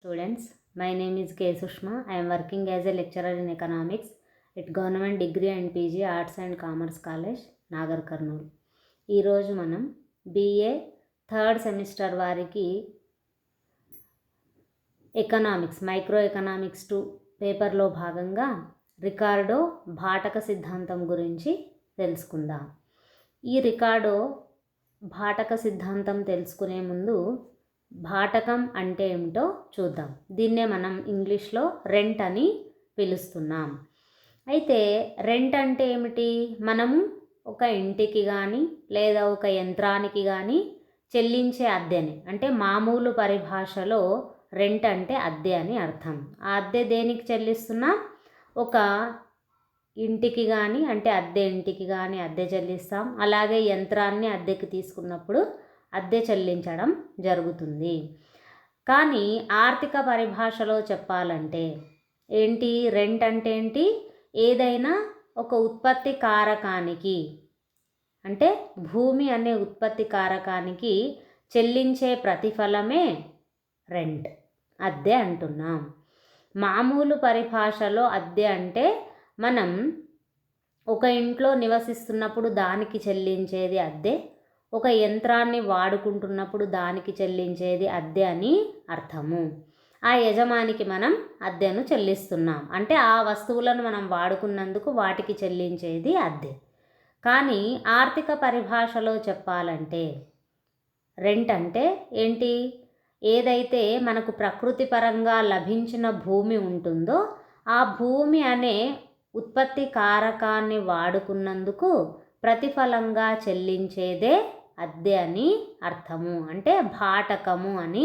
Students, my name is K. Sushma. I am working as a lecturer in economics at Government Degree and PG Arts and Commerce College, Nagar Karnool. ఈరోజు మనం BA third semester వారికి economics micro economics 2 పేపర్లో భాగంగా Ricardo భాటక సిద్ధాంతం గురించి తెలుసుకుందాం. ఈ రికార్డో భాటక సిద్ధాంతం తెలుసుకునే ముందు భాటకం అంటే ఏమిటో చూద్దాం. దీన్నే మనం ఇంగ్లీష్లో రెంట్ అని పిలుస్తున్నాం. అయితే రెంట్ అంటే ఏమిటి? మనము ఒక ఇంటికి కానీ లేదా ఒక యంత్రానికి కానీ చెల్లించే అద్దెని, అంటే మామూలు పరిభాషలో రెంట్ అంటే అద్దె అని అర్థం. ఆ అద్దె దేనికి చెల్లిస్తున్నాం? ఒక ఇంటికి కానీ, అంటే అద్దె ఇంటికి కానీ అద్దె చెల్లిస్తాం. అలాగే యంత్రాన్ని అద్దెకి తీసుకున్నప్పుడు అద్దె చెల్లించడం జరుగుతుంది. కానీ ఆర్థిక పరిభాషలో చెప్పాలంటే ఏంటి? రెంట్ అంటే ఏంటి? ఏదైనా ఒక ఉత్పత్తి కారకానికి, అంటే భూమి అనే ఉత్పత్తి కారకానికి చెల్లించే ప్రతిఫలమే రెంట్, అద్దె అంటున్నాం. మామూలు పరిభాషలో అద్దె అంటే మనం ఒక ఇంట్లో నివసిస్తున్నప్పుడు దానికి చెల్లించేది అద్దె, ఒక యంత్రాన్ని వాడుకుంటున్నప్పుడు దానికి చెల్లించేది అద్దె అని అర్థము. ఆ యజమానికి మనం అద్దెను చెల్లిస్తున్నాం, అంటే ఆ వస్తువులను మనం వాడుకున్నందుకు వాటికి చెల్లించేది అద్దె. కానీ ఆర్థిక పరిభాషలో చెప్పాలంటే రెంట్ అంటే ఏంటి? ఏదైతే మనకు ప్రకృతి పరంగా లభించిన భూమి ఉంటుందో ఆ భూమి అనే ఉత్పత్తి కారకాన్ని వాడుకున్నందుకు ప్రతిఫలంగా చెల్లించేదే అద్దె అని అర్థము, అంటే భాటకము అని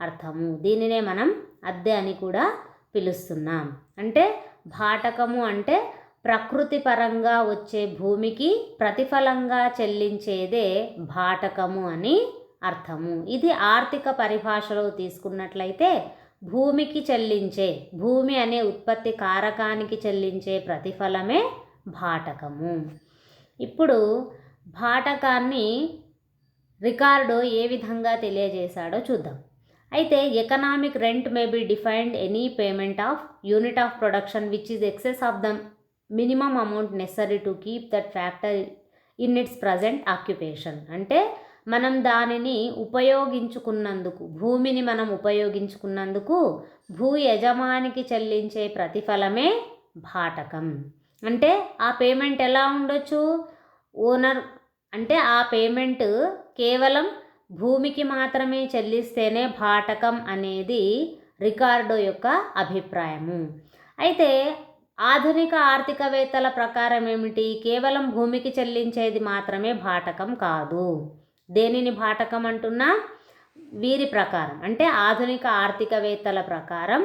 అర్థము. దీనినే మనం అద్దె అని కూడా పిలుస్తున్నాం. అంటే భాటకము అంటే ప్రకృతి పరంగా వచ్చే భూమికి ప్రతిఫలంగా చెల్లించేదే భాటకము అని అర్థము. ఇది ఆర్థిక పరిభాషలో తీసుకున్నట్లయితే భూమికి చెల్లించే, భూమి అనే ఉత్పత్తి కారకానికి చెల్లించే ప్రతిఫలమే భాటకము. ఇప్పుడు భాటకాన్ని రికార్డో ఏ విధంగా తెలియజేశాడో చూద్దాం. అయితే economic rent may be defined any payment of unit of production which is excess of the minimum amount necessary to keep that factor in its present occupation. అంటే మనం దానిని ఉపయోగించుకున్నందుకు, భూమిని మనం ఉపయోగించుకున్నందుకు భూ యజమానికి చెల్లించే ప్రతిఫలమే భాటకం. అంటే ఆ పేమెంట్ ఎలా ఉండొచ్చు? ఓనర్ అంటే ఆ పేమెంట్ కేవలం భూమికి మాత్రమే చెల్లిస్తేనే భాటకం అనేది రికార్డో యొక్క అభిప్రాయము. అయితే ఆధునిక ఆర్థికవేత్తల ప్రకారం ఏమిటి? కేవలం భూమికి చెల్లించేది మాత్రమే భాటకం కాదు. దేనిని భాటకం అంటున్నా? వీరి ప్రకారం, అంటే ఆధునిక ఆర్థికవేత్తల ప్రకారం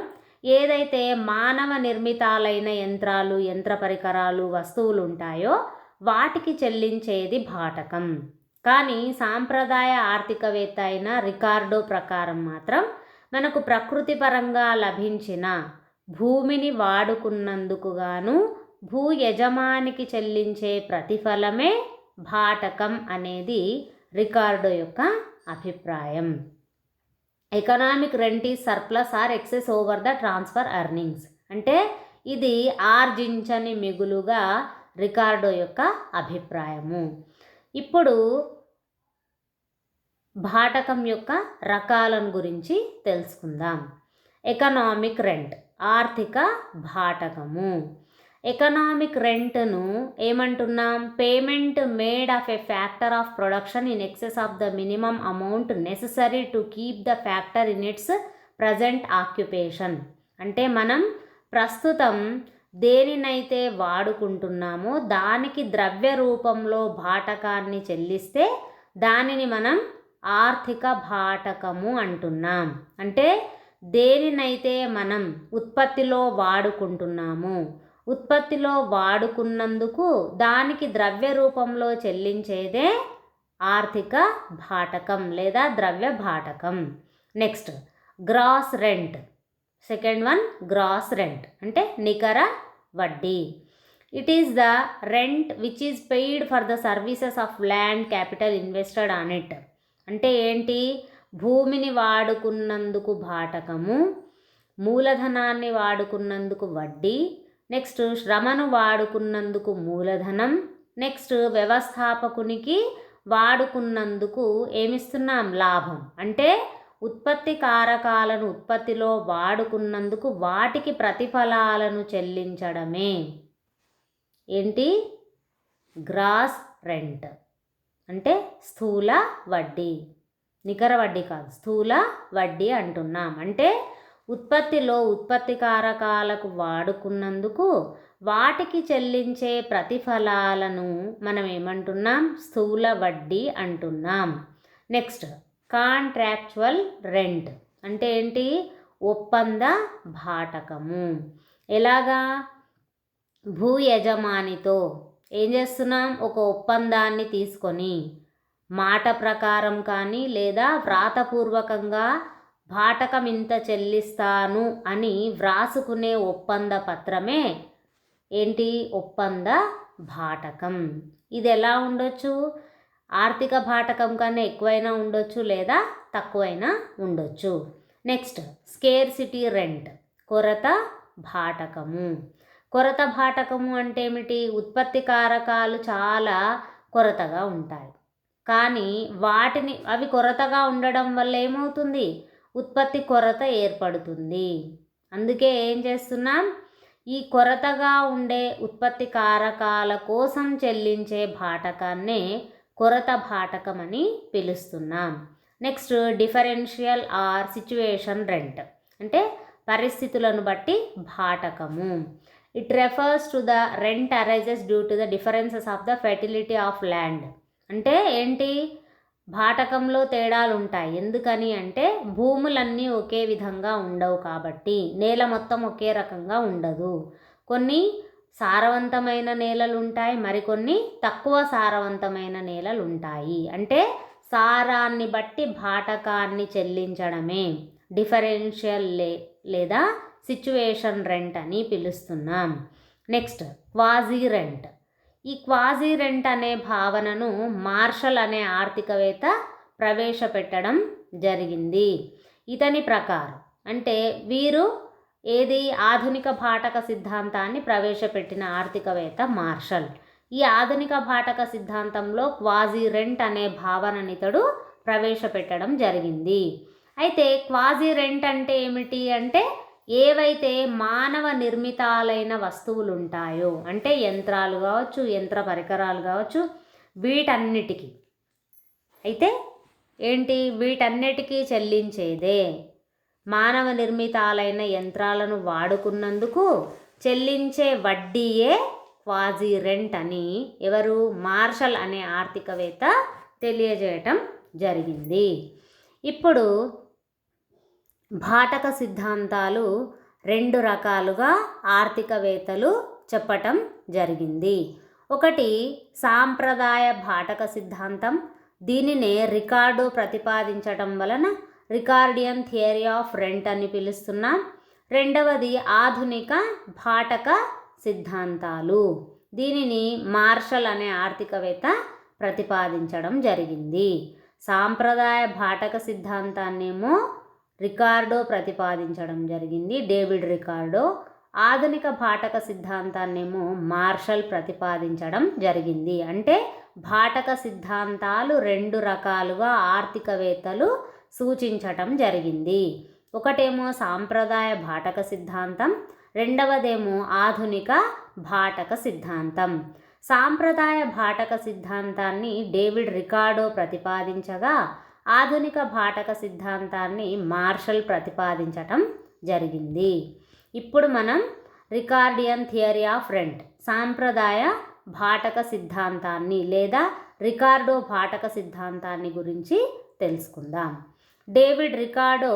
ఏదైతే మానవ నిర్మితాలైన యంత్రాలు, యంత్ర పరికరాలు, వస్తువులు ఉంటాయో వాటికి చెల్లించేది భాటకం. కానీ సాంప్రదాయ ఆర్థికవేత్త అయిన రికార్డో ప్రకారం మాత్రం మనకు ప్రకృతి పరంగా లభించిన భూమిని వాడుకున్నందుకు గాను భూ యజమానికి చెల్లించే ప్రతిఫలమే భాటకం అనేది రికార్డో యొక్క అభిప్రాయం. Economic rent is surplus or excess over the transfer earnings. అంటే ఇది ఆర్జించని మిగులుగా రికార్డో యొక్క అభిప్రాయము. ఇప్పుడు భాటకం యొక్క రకాలను గురించి తెలుసుకుందాం. ఎకనామిక్ రెంట్, ఆర్థిక భాటకము. ఎకనామిక్ రెంట్ను ఏమంటున్నాం? Payment made of a factor of production in excess of the minimum amount necessary to keep the factor in its present occupation. అంటే మనం ప్రస్తుతం దేనినైతే వాడుకుంటున్నామో దానికి ద్రవ్య రూపంలో భాటకాన్ని చెల్లిస్తే దానిని మనం ఆర్థిక భాటకము అంటున్నాం. అంటే దేనినైతే మనం ఉత్పత్తిలో వాడుకుంటున్నామో, ఉత్పత్తిలో వాడుకున్నందుకు దానికి ద్రవ్య రూపంలో చెల్లించేదే ఆర్థిక భాటకం లేదా ద్రవ్య భాటకం. Next gross rent. Second one gross rent అంటే నికర వడ్డీ. It is the rent which is paid for the services of land capital invested on it. అంటే ఏంటి? భూమిని వాడుకున్నందుకు భాటకము, మూలధనాన్ని వాడుకున్నందుకు వడ్డీ, నెక్స్ట్ శ్రమను వాడుకున్నందుకు మూలధనం, నెక్స్ట్ వ్యవస్థాపకునికి వాడుకున్నందుకు ఏమిస్తున్నాం? లాభం. అంటే ఉత్పత్తి కారకాలను ఉత్పత్తిలో వాడుకున్నందుకు వాటికి ప్రతిఫలాలను చెల్లించడమే ఏంటి? Gross rent. అంటే స్థూల వడ్డీ, నికర వడ్డీ కాదు, స్థూల వడ్డీ అంటున్నాం. అంటే ఉత్పత్తిలో ఉత్పత్తి కారకాలకు వాడుకున్నందుకు వాటికి చెల్లించే ప్రతిఫలాలను మనం ఏమంటున్నాం? స్థూల వడ్డీ అంటున్నాం. నెక్స్ట్ కాంట్రాక్చువల్ రెంట్ అంటే ఏంటి? ఒప్పంద భాటకము. ఎలాగా? భూ యజమానితో ఏం చేస్తున్నాం? ఒక ఒప్పందాన్ని తీసుకొని మాట ప్రకారం కానీ లేదా వ్రాతపూర్వకంగా భాటకం ఇంత చెల్లిస్తాను అని వ్రాసుకునే ఒప్పంద పత్రమే ఏంటి? ఒప్పంద భాటకం. ఇది ఎలా ఉండొచ్చు? ఆర్థిక భాటకం కన్నా ఎక్కువైనా ఉండొచ్చు లేదా తక్కువైనా ఉండొచ్చు. నెక్స్ట్ స్కేర్సిటీ రెంట్, కొరత భాటకము. కొరత భాటకము అంటే ఏమిటి? ఉత్పత్తి కారకాలు చాలా కొరతగా ఉంటాయి, కానీ అవి కొరతగా ఉండడం వల్ల ఏమవుతుంది? ఉత్పత్తి కొరత ఏర్పడుతుంది. అందుకే ఏం చేస్తున్నాం? ఈ కొరతగా ఉండే ఉత్పత్తి కారకాల కోసం చెల్లించే భాటకాన్నే కొరత భాటకం అని పిలుస్తున్నాం. Next differential or situation rent అంటే పరిస్థితులను బట్టి భాటకము. It refers to the rent arises due to the differences of the fertility of land. అంటే ఏంటి? భాటకంలో తేడాలు ఉంటాయి. ఎందుకని అంటే భూములన్నీ ఒకే విధంగా ఉండవు కాబట్టి, నేల మొత్తం ఒకే రకంగా ఉండదు. కొన్ని సారవంతమైన నేలలు ఉంటాయి, మరికొన్ని తక్కువ సారవంతమైన నేలలు ఉంటాయి. అంటే సారాన్ని బట్టి భాటకాన్ని చెల్లించడమే డిఫరెన్షియల్ లేదా సిచ్యువేషన్ రెంట్ అని పిలుస్తున్నాం. Next quasi rent. ఈ క్వాజీ రెంట్ అనే భావనను మార్షల్ అనే ఆర్థికవేత్త ప్రవేశపెట్టడం జరిగింది. ఇతని ప్రకారం అంటే వీరు ఆధునిక భాటక సిద్ధాంతాన్ని ప్రవేశపెట్టిన ఆర్థికవేత్త మార్షల్. ఈ ఆధునిక భాటక సిద్ధాంతంలో క్వాజీ రెంట్ అనే భావనని ఇతడు ప్రవేశపెట్టడం జరిగింది. అయితే క్వాజీ రెంట్ అంటే ఏమిటి అంటే ఏవైతే మానవ నిర్మితాలైన వస్తువులు ఉంటాయో, అంటే యంత్రాలు కావచ్చు, యంత్ర పరికరాలు కావచ్చు, వీటన్నిటికీ అయితే ఏంటి? వీటన్నిటికీ చెల్లించేదే మానవ నిర్మితాలైన యంత్రాలను వాడుకున్నందుకు చెల్లించే వడ్డీయే క్వాజీ రెంట్ అని ఎవరు? మార్షల్ అనే ఆర్థికవేత్త తెలియజేయటం జరిగింది. ఇప్పుడు భాటక సిద్ధాంతాలు రెండు రకాలుగా ఆర్థికవేత్తలు చెప్పటం జరిగింది. ఒకటి సాంప్రదాయ భాటక సిద్ధాంతం. దీనినే రికార్డో ప్రతిపాదించటం వలన రికార్డియన్ థియరీ ఆఫ్ రెంట్ అని పిలుస్తున్నాం. రెండవది ఆధునిక భాటక సిద్ధాంతాలు. దీనిని మార్షల్ అనే ఆర్థికవేత్త ప్రతిపాదించడం జరిగింది. సాంప్రదాయ భాటక సిద్ధాంతాన్నేమో రికార్డో ప్రతిపాదించడం జరిగింది, డేవిడ్ రికార్డో. ఆధునిక భాటక సిద్ధాంతాన్నేమో మార్షల్ ప్రతిపాదించడం జరిగింది. అంటే భాటక సిద్ధాంతాలు రెండు రకాలుగా ఆర్థికవేత్తలు సూచించటం జరిగింది. ఒకటేమో సాంప్రదాయ భాటక సిద్ధాంతం, రెండవదేమో ఆధునిక భాటక సిద్ధాంతం. సాంప్రదాయ భాటక సిద్ధాంతాన్ని డేవిడ్ రికార్డో ప్రతిపాదించగా ఆధునిక భాటక సిద్ధాంతాన్ని మార్షల్ ప్రతిపాదించటం జరిగింది. ఇప్పుడు మనం రికార్డియన్ థియరీ ఆఫ్ రెంట్, సాంప్రదాయ భాటక సిద్ధాంతాన్ని లేదా రికార్డో భాటక సిద్ధాంతాన్ని గురించి తెలుసుకుందాం. డేవిడ్ రికార్డో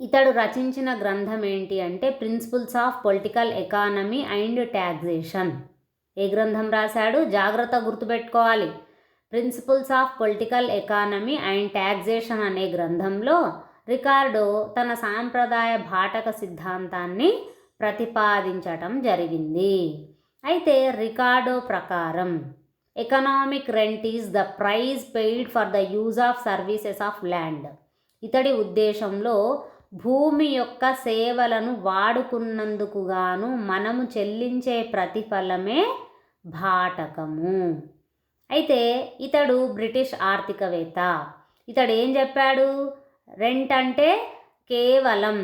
ఇతడు రచించిన గ్రంథం ఏంటి అంటే principles of political economy and taxation. ఏ గ్రంథం రాశాడు? జాగ్రత్త గుర్తుపెట్టుకోవాలి. Principles of political economy and taxation అనే గ్రంథంలో రికార్డో తన సాంప్రదాయ భాటక సిద్ధాంతాన్ని ప్రతిపాదించటం జరిగింది. అయితే రికార్డో ప్రకారం economic rent is the price paid for the use of services of land. ఇతడి ఉద్దేశంలో భూమి యొక్క సేవలను వాడుకున్నందుకు గాను మనము చెల్లించే ప్రతిఫలమే భాటకము. అయితే ఇతడు బ్రిటిష్ ఆర్థికవేత్త. ఇతడు ఏం చెప్పాడు? రెంట్ అంటే కేవలం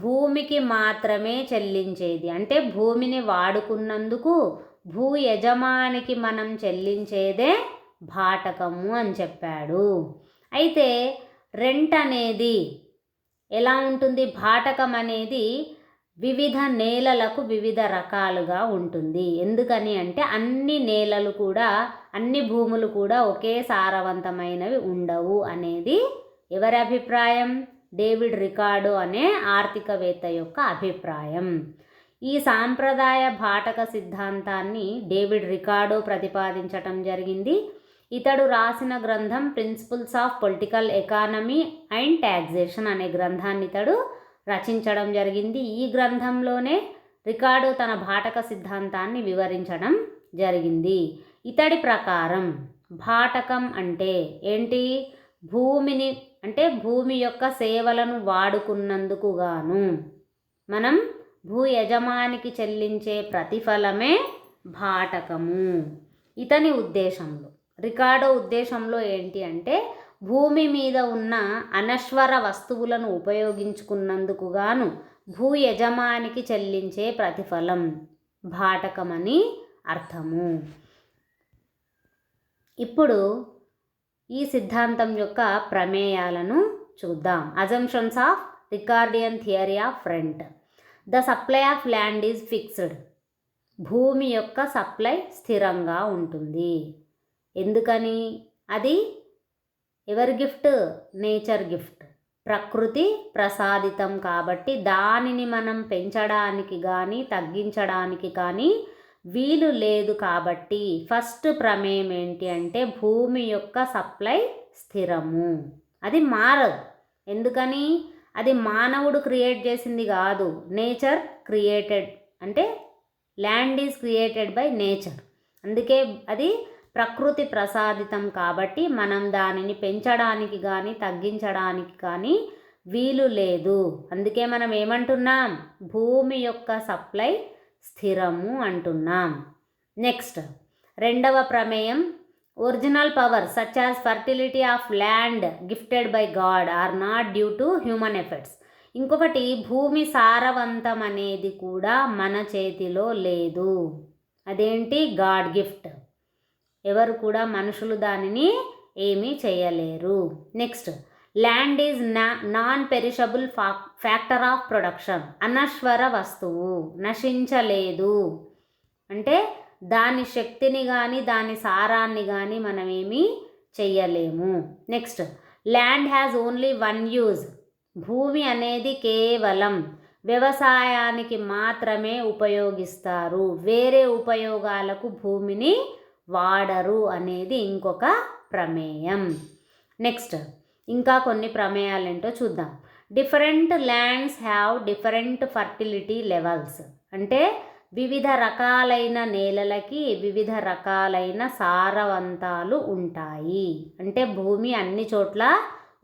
భూమికి మాత్రమే చెల్లించేది, అంటే భూమిని వాడుకున్నందుకు భూ యజమానికి మనం చెల్లించేదే భాటకము అని చెప్పాడు. అయితే రెంట్ అనేది ఎలా ఉంటుంది? భాటకం అనేది వివిధ నేలలకు వివిధ రకాలుగా ఉంటుంది. ఎందుకని అంటే అన్ని నేలలు కూడా, అన్ని భూములు కూడా ఒకే సారవంతమైనవి ఉండవు అనేది ఎవరి అభిప్రాయం? డేవిడ్ రికార్డో అనే ఆర్థికవేత్త యొక్క అభిప్రాయం. ఈ సాంప్రదాయ భాటక సిద్ధాంతాన్ని డేవిడ్ రికార్డో ప్రతిపాదించటం జరిగింది. ఇతడు రాసిన గ్రంథం principles of political economy and taxation అనే గ్రంథాన్ని ఇతడు రచించడం జరిగింది. ఈ గ్రంథంలోనే రికార్డో తన భాటక సిద్ధాంతాన్ని వివరించడం జరిగింది. ఇతడి ప్రకారం భాటకం అంటే ఏంటి? భూమిని, అంటే భూమి యొక్క సేవలను వాడుకున్నందుకు గాను మనం భూ యజమానికి చెల్లించే ప్రతిఫలమే భాటకము. ఇతని ఉద్దేశంలో, రికార్డో ఉద్దేశంలో ఏంటి అంటే భూమి మీద ఉన్న అనశ్వర వస్తువులను ఉపయోగించుకున్నందుకు గాను భూ యజమానికి చెల్లించే ప్రతిఫలం భాటకమని అర్థము. ఇప్పుడు ఈ సిద్ధాంతం యొక్క ప్రమేయాలను చూద్దాం. Assumptions of Ricardian theory of rent. The supply of land is fixed. భూమి యొక్క సప్లై స్థిరంగా ఉంటుంది. ఎందుకని? అది ఎవరి గిఫ్ట్? నేచర్ గిఫ్ట్, ప్రకృతి ప్రసాదితం. కాబట్టి దానిని మనం పెంచడానికి కానీ తగ్గించడానికి కానీ వీలు లేదు. కాబట్టి ఫస్ట్ ప్రమేయం ఏంటి అంటే భూమి యొక్క సప్లై స్థిరము, అది మారదు. ఎందుకని? అది మానవుడు క్రియేట్ చేసింది కాదు, నేచర్ క్రియేటెడ్. అంటే land is created by nature. అందుకే అది ప్రకృతి ప్రసాదితం. కాబట్టి మనం దానిని పెంచడానికి కానీ తగ్గించడానికి కానీ వీలు లేదు. అందుకే మనం ఏమంటున్నాం? భూమి యొక్క సప్లై స్థిరము అంటున్నాం. నెక్స్ట్ రెండవ ప్రమేయం, original power such as fertility of land gifted by God or not due to human efforts. ఇంకొకటి, భూమి సారవంతం అనేది కూడా మన చేతిలో లేదు. అదేంటి? God gift. ఎవరు కూడా, మనుషులు దానిని ఏమీ చేయలేరు. Next, land is non perishable factor of production. అనశ్వర వస్తువు, నశించలేదు. అంటే దాని శక్తిని కానీ దాని సారాన్ని కానీ మనం ఏమీ చెయ్యలేము. Next, land has only one use. భూమి అనేది కేవలం వ్యవసాయానికి మాత్రమే ఉపయోగిస్తారు, వేరే ఉపయోగాలకు భూమిని వాడరు అనేది ఇంకొక ప్రమేయం. నెక్స్ట్, ఇంకా కొన్ని ప్రమేయాలు ఏంటో చూద్దాం. Different lands have different fertility levels. అంటే వివిధ రకాలైన నేలలకి వివిధ రకాలైన సారవంతాలు ఉంటాయి. అంటే భూమి అన్ని చోట్ల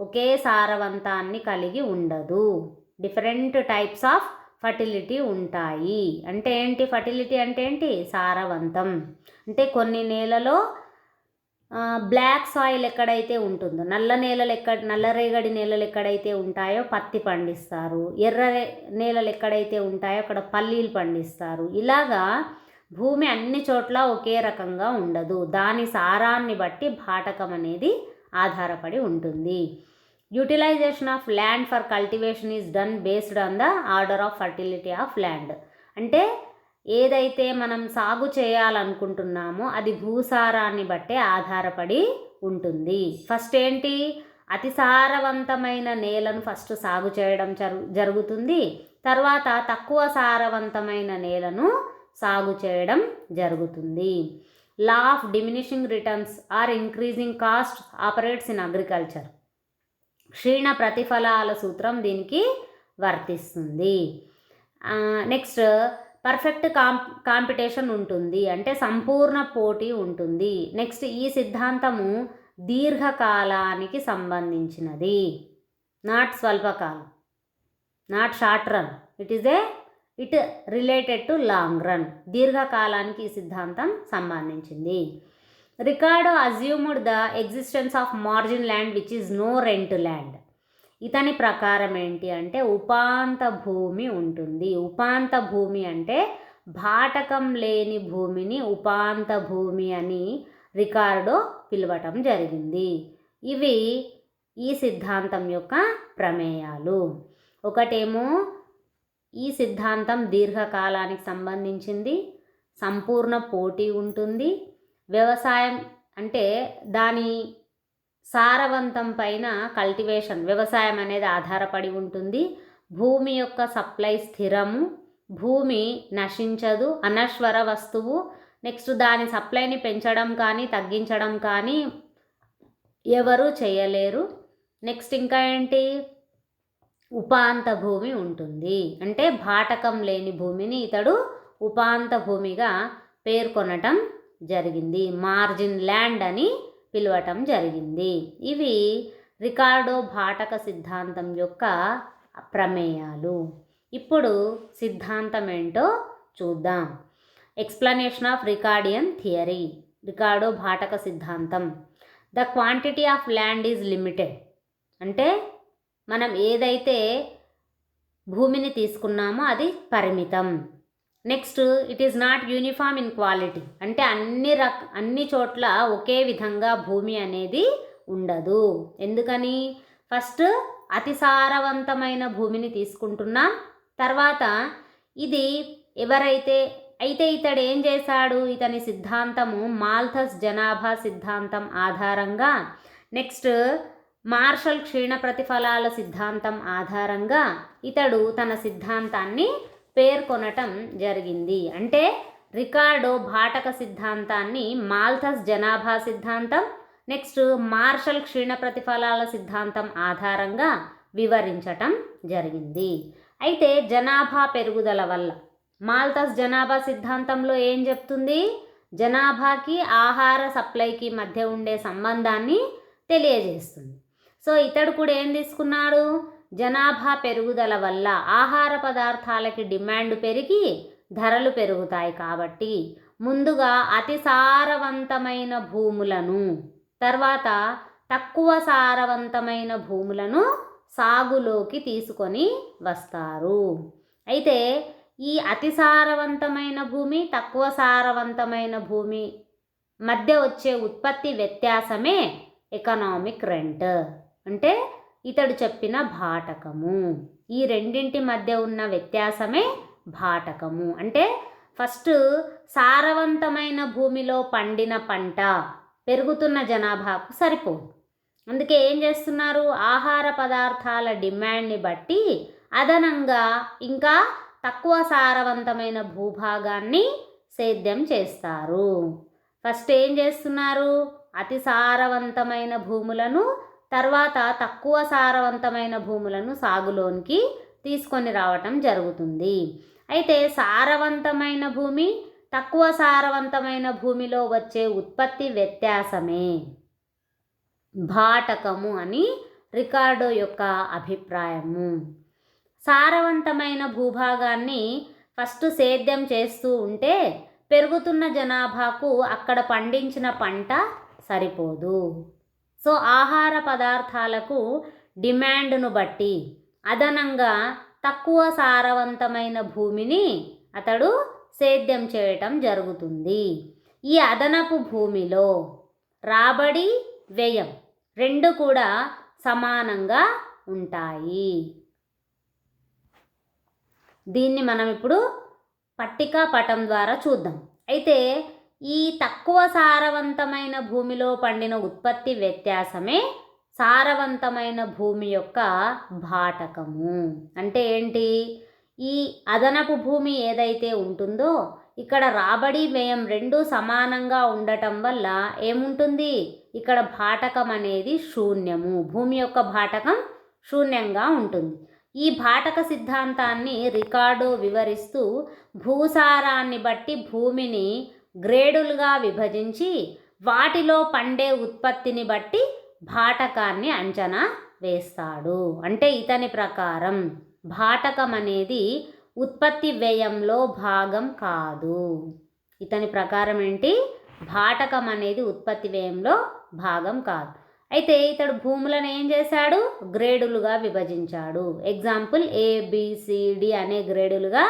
ఒకే సారవంతాన్ని కలిగి ఉండదు. డిఫరెంట్ టైప్స్ ఆఫ్ ఫర్టిలిటీ ఉంటాయి. అంటే ఏంటి? ఫర్టిలిటీ అంటే ఏంటి? సారవంతం. అంటే కొన్ని నేలలో బ్లాక్ సాయిల్ ఎక్కడైతే ఉంటుందో, నల్లరేగడి నేలలు ఎక్కడైతే ఉంటాయో పత్తి పండిస్తారు. ఎర్ర నేలలు ఎక్కడైతే ఉంటాయో అక్కడ పల్లీలు పండిస్తారు. ఇలాగా భూమి అన్ని చోట్ల ఒకే రకంగా ఉండదు. దాని సారాన్ని బట్టి భాటకం అనేది ఆధారపడి ఉంటుంది. Utilisation of land for cultivation is done based on the order of fertility of land. అంటే ఏదైతే మనం సాగు చేయాలనుకుంటున్నామో అది భూసారాన్ని బట్టే ఆధారపడి ఉంటుంది. ఫస్ట్ ఏంటి? అతి సారవంతమైన నేలను ఫస్ట్ సాగు చేయడం జరుగుతుంది. తర్వాత తక్కువ సారవంతమైన నేలను సాగు చేయడం జరుగుతుంది. Law of diminishing returns or increasing cost operates in agriculture. క్షీణ ప్రతిఫలాల సూత్రం దీనికి వర్తిస్తుంది. నెక్స్ట్, పర్ఫెక్ట్ కాంపిటీషన్ ఉంటుంది. అంటే సంపూర్ణ పోటీ ఉంటుంది. నెక్స్ట్, ఈ సిద్ధాంతము దీర్ఘకాలానికి సంబంధించినది, నాట్ స్వల్పకాలం. Not short run. It related to long run. దీర్ఘకాలానికి ఈ సిద్ధాంతం సంబంధించింది. Ricardo assumed the existence of margin land which is no rent land. ఇతని ప్రకారం ఏంటి అంటే ఉపాంత భూమి ఉంటుంది. ఉపాంత భూమి అంటే భాటకం లేని భూమిని ఉపాంత భూమి అని రికార్డో పిలవటం జరిగింది. ఇవి ఈ సిద్ధాంతం యొక్క ప్రమేయాలు. ఒకటేమో ఈ సిద్ధాంతం దీర్ఘకాలానికి సంబంధించింది, సంపూర్ణ పోటీ ఉంటుంది, వ్యవసాయం అంటే దాని సారవంతం పైన కల్టివేషన్ వ్యవసాయం అనేది ఆధారపడి ఉంటుంది, భూమి యొక్క సప్లై స్థిరము, భూమి నశించదు, అనశ్వర వస్తువు. నెక్స్ట్ దాని సప్లైని పెంచడం కానీ తగ్గించడం కానీ ఎవరు చేయలేరు. నెక్స్ట్ ఇంకా ఏంటి, ఉపాంత భూమి ఉంటుంది. అంటే భాటకం లేని భూమిని ఇతడు ఉపాంత భూమిగా పేర్కొనటం జరిగింది, మార్జిన్ ల్యాండ్ అని పిలవటం జరిగింది. ఇవి రికార్డో భాటక సిద్ధాంతం యొక్క ప్రమేయాలు. ఇప్పుడు సిద్ధాంతం ఏంటో చూద్దాం. Explanation of Ricardian theory. Ricardo భాటక సిద్ధాంతం. The quantity of land is limited. అంటే మనం ఏదైతే భూమిని తీసుకున్నామో అది పరిమితం. Next it is not uniform in quality. అంటే అన్ని చోట్ల ఒకే విధంగా భూమి అనేది ఉండదు. ఎందుకని, ఫస్ట్ అతి సారవంతమైన భూమిని తీసుకుంటున్నాం, తర్వాత ఇది ఇతడు ఏం చేశాడు, ఇతని సిద్ధాంతము మాల్థస్ జనాభా సిద్ధాంతం ఆధారంగా, నెక్స్ట్ మార్షల్ క్షీణ ప్రతిఫలాల సిద్ధాంతం ఆధారంగా ఇతడు తన సిద్ధాంతాన్ని పేర్కొనటం జరిగింది. అంటే రికార్డో భాటక సిద్ధాంతాన్ని మాల్థస్ జనాభా సిద్ధాంతం, నెక్స్ట్ మార్షల్ క్షీణ ప్రతిఫలాల సిద్ధాంతం ఆధారంగా వివరించటం జరిగింది. అయితే జనాభా పెరుగుదల వల్ల మాల్థస్ జనాభా సిద్ధాంతంలో ఏం చెప్తుంది, జనాభాకి ఆహార సప్లైకి మధ్య ఉండే సంబంధాన్ని తెలియజేస్తుంది. సో ఇతడు కూడా ఏం తీసుకున్నాడు, జనాభా పెరుగుదల వల్ల ఆహార పదార్థాలకి డిమాండ్ పెరిగి ధరలు పెరుగుతాయి కాబట్టి ముందుగా అతి సారవంతమైన భూములను, తర్వాత తక్కువ సారవంతమైన భూములను సాగులోకి తీసుకొని వస్తారు. అయితే ఈ అతి సారవంతమైన భూమి, తక్కువ సారవంతమైన భూమి మధ్య వచ్చే ఉత్పత్తి వ్యత్యాసమే ఎకనామిక్ రెంట్. అంటే ఇతడు చెప్పిన భాటకము. ఈ రెండింటి మధ్య ఉన్న వ్యత్యాసమే భాటకము. అంటే ఫస్ట్ సారవంతమైన భూమిలో పండిన పంట పెరుగుతున్న జనాభాకు సరిపోదు. అందుకే ఏం చేస్తున్నారు, ఆహార పదార్థాల డిమాండ్ని బట్టి అదనంగా ఇంకా తక్కువ సారవంతమైన భూభాగాన్ని సేద్యం చేస్తారు. ఫస్ట్ ఏం చేస్తున్నారు, అతి సారవంతమైన భూములను, తర్వాత తక్కువ సారవంతమైన భూములను సాగులోనికి తీసుకొని రావటం జరుగుతుంది. అయితే సారవంతమైన భూమి, తక్కువ సారవంతమైన భూమిలో వచ్చే ఉత్పత్తి వ్యత్యాసమే భాటకము అని రికార్డో యొక్క అభిప్రాయము. సారవంతమైన భూభాగాన్ని ఫస్ట్ సేద్యం చేస్తూ ఉంటే పెరుగుతున్న జనాభాకు అక్కడ పండించిన పంట సరిపోదు. సో ఆహార పదార్థాలకు డిమాండ్ను బట్టి అదనంగా తక్కువ సారవంతమైన భూమిని అతడు సేద్యం చేయటం జరుగుతుంది. ఈ అదనపు భూమిలో రాబడి, వ్యయం రెండు కూడా సమానంగా ఉంటాయి. దీన్ని మనం ఇప్పుడు పట్టికా పటం ద్వారా చూద్దాం. అయితే ఈ తక్కువ సారవంతమైన భూమిలో పండిన ఉత్పత్తి వ్యత్యాసమే సారవంతమైన భూమి యొక్క భాటకము. అంటే ఏంటి, ఈ అదనపు భూమి ఏదైతే ఉంటుందో ఇక్కడ రాబడి, వ్యయం రెండూ సమానంగా ఉండటం వల్ల ఏముంటుంది, ఇక్కడ భాటకం అనేది శూన్యము, భూమి యొక్క భాటకం శూన్యంగా ఉంటుంది. ఈ భాటక సిద్ధాంతాన్ని రికార్డో వివరిస్తూ భూసారాన్ని బట్టి భూమిని గ్రేడులుగా విభజించి వాటిలో పండే ఉత్పత్తిని బట్టి భాటకాన్ని అంచనా వేస్తాడు. అంటే ఇతని ప్రకారం భాటకం అనేది ఉత్పత్తి వ్యయంలో భాగం కాదు. ఇతని ప్రకారం ఏంటి? భాటకం అనేది ఉత్పత్తి వ్యయంలో భాగం కాదు. అయితే ఇతడు భూములను ఏం చేశాడు? గ్రేడులుగా విభజించాడు. ఎగ్జాంపుల్ ABCD అనే గ్రేడులుగా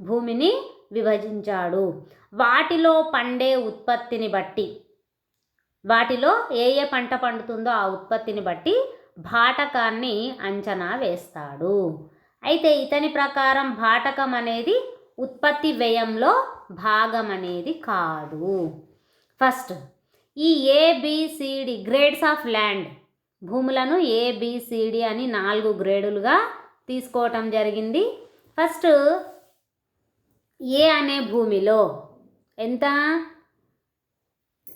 భూమిని విభజించాడు. వాటిలో పండే ఉత్పత్తిని బట్టి, వాటిలో ఏ పంట పండుతుందో ఆ ఉత్పత్తిని బట్టి భాటకాన్ని అంచనా వేస్తాడు. అయితే ఇతని ప్రకారం భాటకం అనేది ఉత్పత్తి వ్యయంలో భాగం అనేది కాదు. ఫస్ట్, ఈ ABCD గ్రేడ్స్ ఆఫ్ ల్యాండ్, భూములను ABCD అని 4 గ్రేడులుగా తీసుకోవటం జరిగింది. ఫస్ట్, ఏ అనే భూమిలో ఎంత?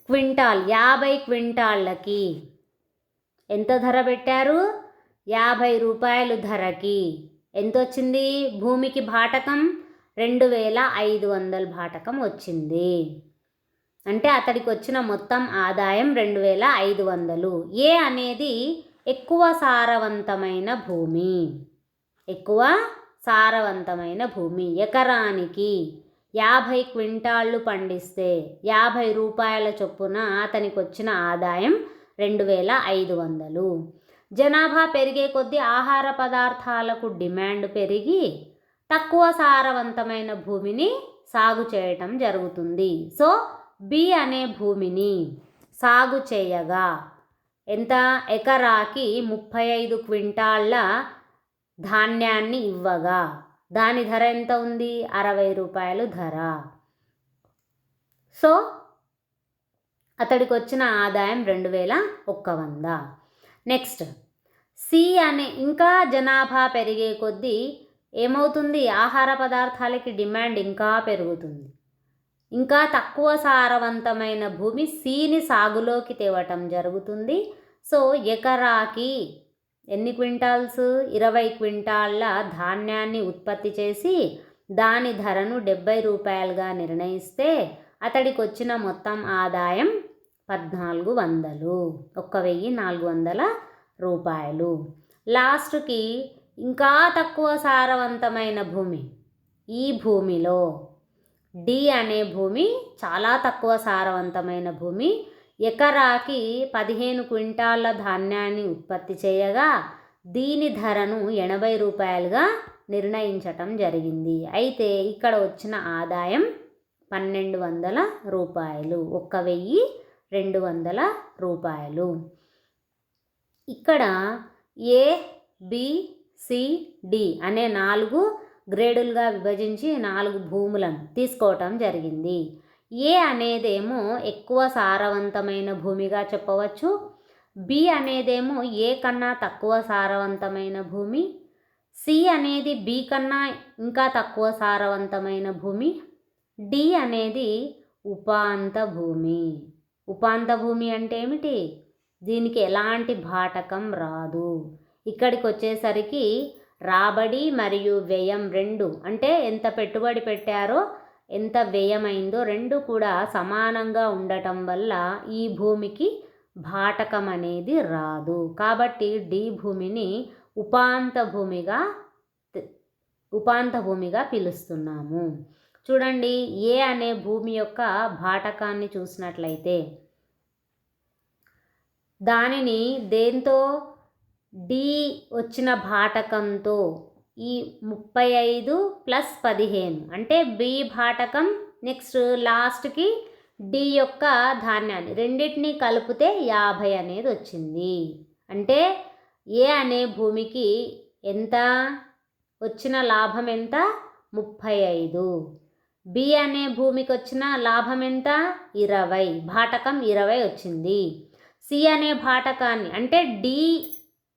క్వింటాల్, 50 క్వింటాళ్ళకి ఎంత ధర పెట్టారు? 50 రూపాయలు ధరకి ఎంత వచ్చింది? భూమికి భాటకం 2500 భాటకం వచ్చింది. అంటే అతడికి వచ్చిన మొత్తం ఆదాయం 2500. ఏ అనేది ఎక్కువ సారవంతమైన భూమి, ఎక్కువ సారవంతమైన భూమి. ఎకరానికి 50 క్వింటాళ్ళు పండిస్తే 50 రూపాయల చొప్పున అతనికి వచ్చిన ఆదాయం 2500. జనాభా పెరిగే కొద్దీ ఆహార పదార్థాలకు డిమాండ్ పెరిగి తక్కువ సారవంతమైన భూమిని సాగు చేయటం జరుగుతుంది. సో బి అనే భూమిని సాగు చేయగా ఎంత? ఎకరాకి 35 క్వింటాళ్ళ ధాన్యాన్ని ఇవ్వగా దాని ధర ఎంత ఉంది? 60 రూపాయలు ధర. సో అతడికి వచ్చిన ఆదాయం 2100. నెక్స్ట్, సి అనే, ఇంకా జనాభా పెరిగే కొద్దీ ఏమవుతుంది? ఆహార పదార్థాలకి డిమాండ్ ఇంకా పెరుగుతుంది. ఇంకా తక్కువ సారవంతమైన భూమి సిని సాగులోకి తేవటం జరుగుతుంది. సో ఎకరాకి ఎన్ని క్వింటాల్స్? 20 క్వింటాళ్ళ ధాన్యాన్ని ఉత్పత్తి చేసి దాని ధరను 70 రూపాయలుగా నిర్ణయిస్తే అతడికి వచ్చిన మొత్తం ఆదాయం 1400, 1400 రూపాయలు. లాస్ట్కి ఇంకా తక్కువ సారవంతమైన భూమి, ఈ భూమిలో డి అనే భూమి చాలా తక్కువ సారవంతమైన భూమి, ఎకరాకి 15 క్వింటాళ్ళ ధాన్యాన్ని ఉత్పత్తి చేయగా దీని ధరను 80 రూపాయలుగా నిర్ణయించటం జరిగింది. అయితే ఇక్కడ వచ్చిన ఆదాయం 1200 రూపాయలు, 1200 రూపాయలు. ఇక్కడ ABCD అనే 4 గ్రేడులుగా విభజించి 4 భూములను తీసుకోవటం జరిగింది. ఏ అనేదేమో ఎక్కువ సారవంతమైన భూమిగా చెప్పవచ్చు, బి అనేదేమో ఏ కన్నా తక్కువ సారవంతమైన భూమి, సి అనేది బి కన్నా ఇంకా తక్కువ సారవంతమైన భూమి, డి అనేది ఉపాంత భూమి. ఉపాంత భూమి అంటే ఏమిటి? దీనికి ఎలాంటి భాటకం రాదు. ఇక్కడికి వచ్చేసరికి రాబడి మరియు వ్యయం రెండు, అంటే ఎంత పెట్టుబడి పెట్టారో ఎంత వ్యయమైందో రెండు కూడా సమానంగా ఉండటం వల్ల ఈ భూమికి భాటకం అనేది రాదు. కాబట్టి డి భూమిని ఉపాంత భూమిగా పిలుస్తున్నాము. చూడండి, ఏ అనే భూమి యొక్క భాటకాన్ని చూసినట్లయితే దానిని దేంతో? డి వచ్చిన భాటకంతో ఈ 35 + 15 అంటే బి భాటకం, నెక్స్ట్ లాస్ట్కి డి యొక్క ధాన్యాన్ని రెండింటినీ కలిపితే 50 అనేది వచ్చింది. అంటే ఏ అనే భూమికి ఎంత వచ్చిన లాభం? ఎంత? 35. బి అనే భూమికి వచ్చిన లాభం ఎంత? 20, భాటకం 20 వచ్చింది. సి అనే భాటకాన్ని అంటే డి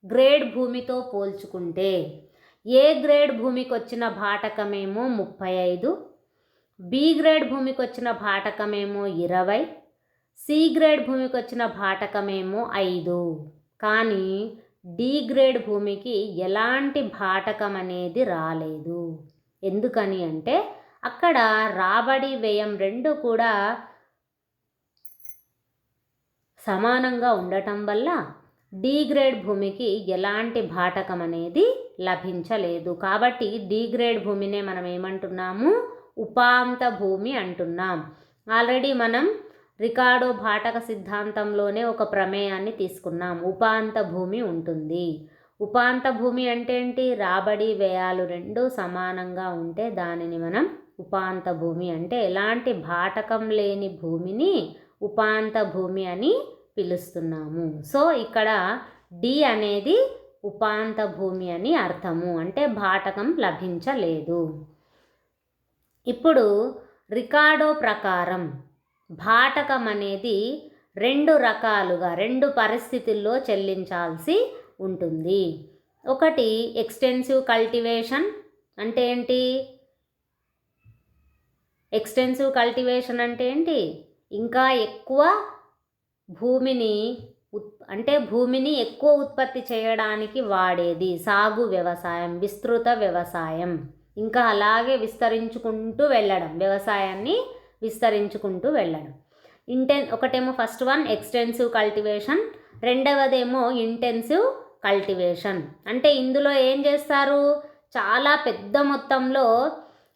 గ్రేడ్ భూమితో పోల్చుకుంటే ఏ గ్రేడ్ భూమికి వచ్చిన భాటకమేమో 35, బి గ్రేడ్ భూమికి వచ్చిన భాటకమేమో 20, సి గ్రేడ్ భూమికి వచ్చిన భాటకమేమో 5. కానీ డి గ్రేడ్ భూమికి ఎలాంటి భాటకం అనేది రాలేదు. ఎందుకని అంటే అక్కడ రాబడి వ్యయం రెండు కూడా సమానంగా ఉండటం వల్ల డి గ్రేడ్ భూమికి ఎలాంటి భాటకం అనేది లభించలేదు. కాబట్టి డి గ్రేడ్ భూమినే మనం ఏమంటున్నాము, ఉపాంత భూమి అంటున్నాం. ఆల్రెడీ మనం రికార్డో భాటక సిద్ధాంతంలోనే ఒక ప్రమేయాన్ని తీసుకున్నాం. ఉపాంత భూమి ఉంటుంది. ఉపాంత భూమి అంటే ఏంటి? రాబడి వ్యయాలు రెండు సమానంగా ఉంటే దానిని మనం ఉపాంత భూమి, అంటే ఎలాంటి భాటకం లేని భూమిని ఉపాంత భూమి అని పిలుస్తున్నాము. సో ఇక్కడ డి అనేది ఉపాంత భూమి అని అర్థము, అంటే భాటకం లభించలేదు. ఇప్పుడు రికార్డో ప్రకారం భాటకం అనేది రెండు రకాలుగా, రెండు పరిస్థితుల్లో చెల్లించాల్సి ఉంటుంది. ఒకటి ఎక్స్టెన్సివ్ కల్టివేషన్. అంటే ఏంటి? ఎక్స్టెన్సివ్ కల్టివేషన్ అంటే ఏంటి? ఇంకా ఎక్కువ భూమిని అంటే భూమిని ఎక్కువ ఉత్పత్తి చేయడానికి వాడేది సాగు వ్యవసాయం, విస్తృత వ్యవసాయం. ఇంకా అలాగే విస్తరించుకుంటూ వెళ్ళడం, వ్యవసాయాన్ని విస్తరించుకుంటూ వెళ్ళడం. ఒకటేమో ఫస్ట్ వన్ ఎక్స్టెన్సివ్ కల్టివేషన్, రెండవదేమో ఇంటెన్సివ్ కల్టివేషన్. అంటే ఇందులో ఏం చేస్తారు? చాలా పెద్ద మొత్తంలో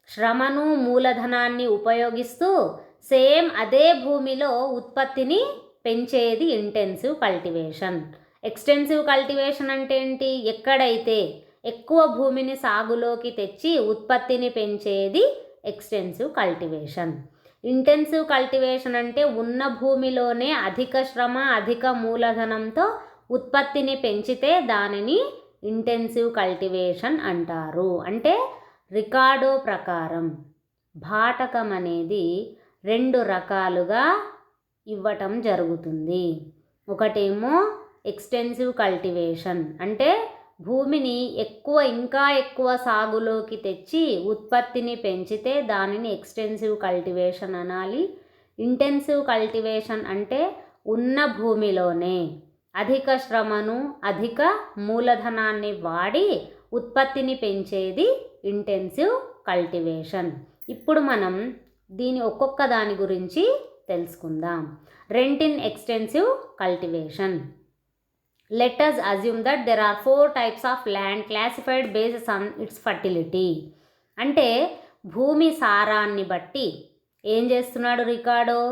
శ్రమను మూలధనాన్ని ఉపయోగిస్తూ సేమ్ అదే భూమిలో ఉత్పత్తిని పెంచేది ఇంటెన్సివ్ కల్టివేషన్. ఎక్స్టెన్సివ్ కల్టివేషన్ అంటే ఏంటి? ఎక్కడైతే ఎక్కువ భూమిని సాగులోకి తెచ్చి ఉత్పత్తిని పెంచేది ఎక్స్టెన్సివ్ కల్టివేషన్. ఇంటెన్సివ్ కల్టివేషన్ అంటే ఉన్న భూమిలోనే అధిక శ్రమ, అధిక మూలధనంతో ఉత్పత్తిని పెంచితే దానిని ఇంటెన్సివ్ కల్టివేషన్ అంటారు. అంటే రికార్డో ప్రకారం భాటకం అనేది రెండు రకాలుగా ఇవ్వటం జరుగుతుంది. ఒకటేమో ఎక్స్టెన్సివ్ కల్టివేషన్, అంటే భూమిని ఇంకా ఎక్కువ సాగులోకి తెచ్చి ఉత్పత్తిని పెంచితే దానిని ఎక్స్టెన్సివ్ కల్టివేషన్ అనాలి. ఇంటెన్సివ్ కల్టివేషన్ అంటే ఉన్న భూమిలోనే అధిక శ్రమను, అధిక మూలధనాన్ని వాడి ఉత్పత్తిని పెంచేది ఇంటెన్సివ్ కల్టివేషన్. ఇప్పుడు మనం ఒక్కొక్క దాని గురించి తెలుసుకుందాం. Rent in extensive cultivation. Let us assume that there are 4 types of land classified based on its fertility. అంటే భూమి సారాన్ని బట్టి ఏం చేస్తున్నాడు రికార్డో?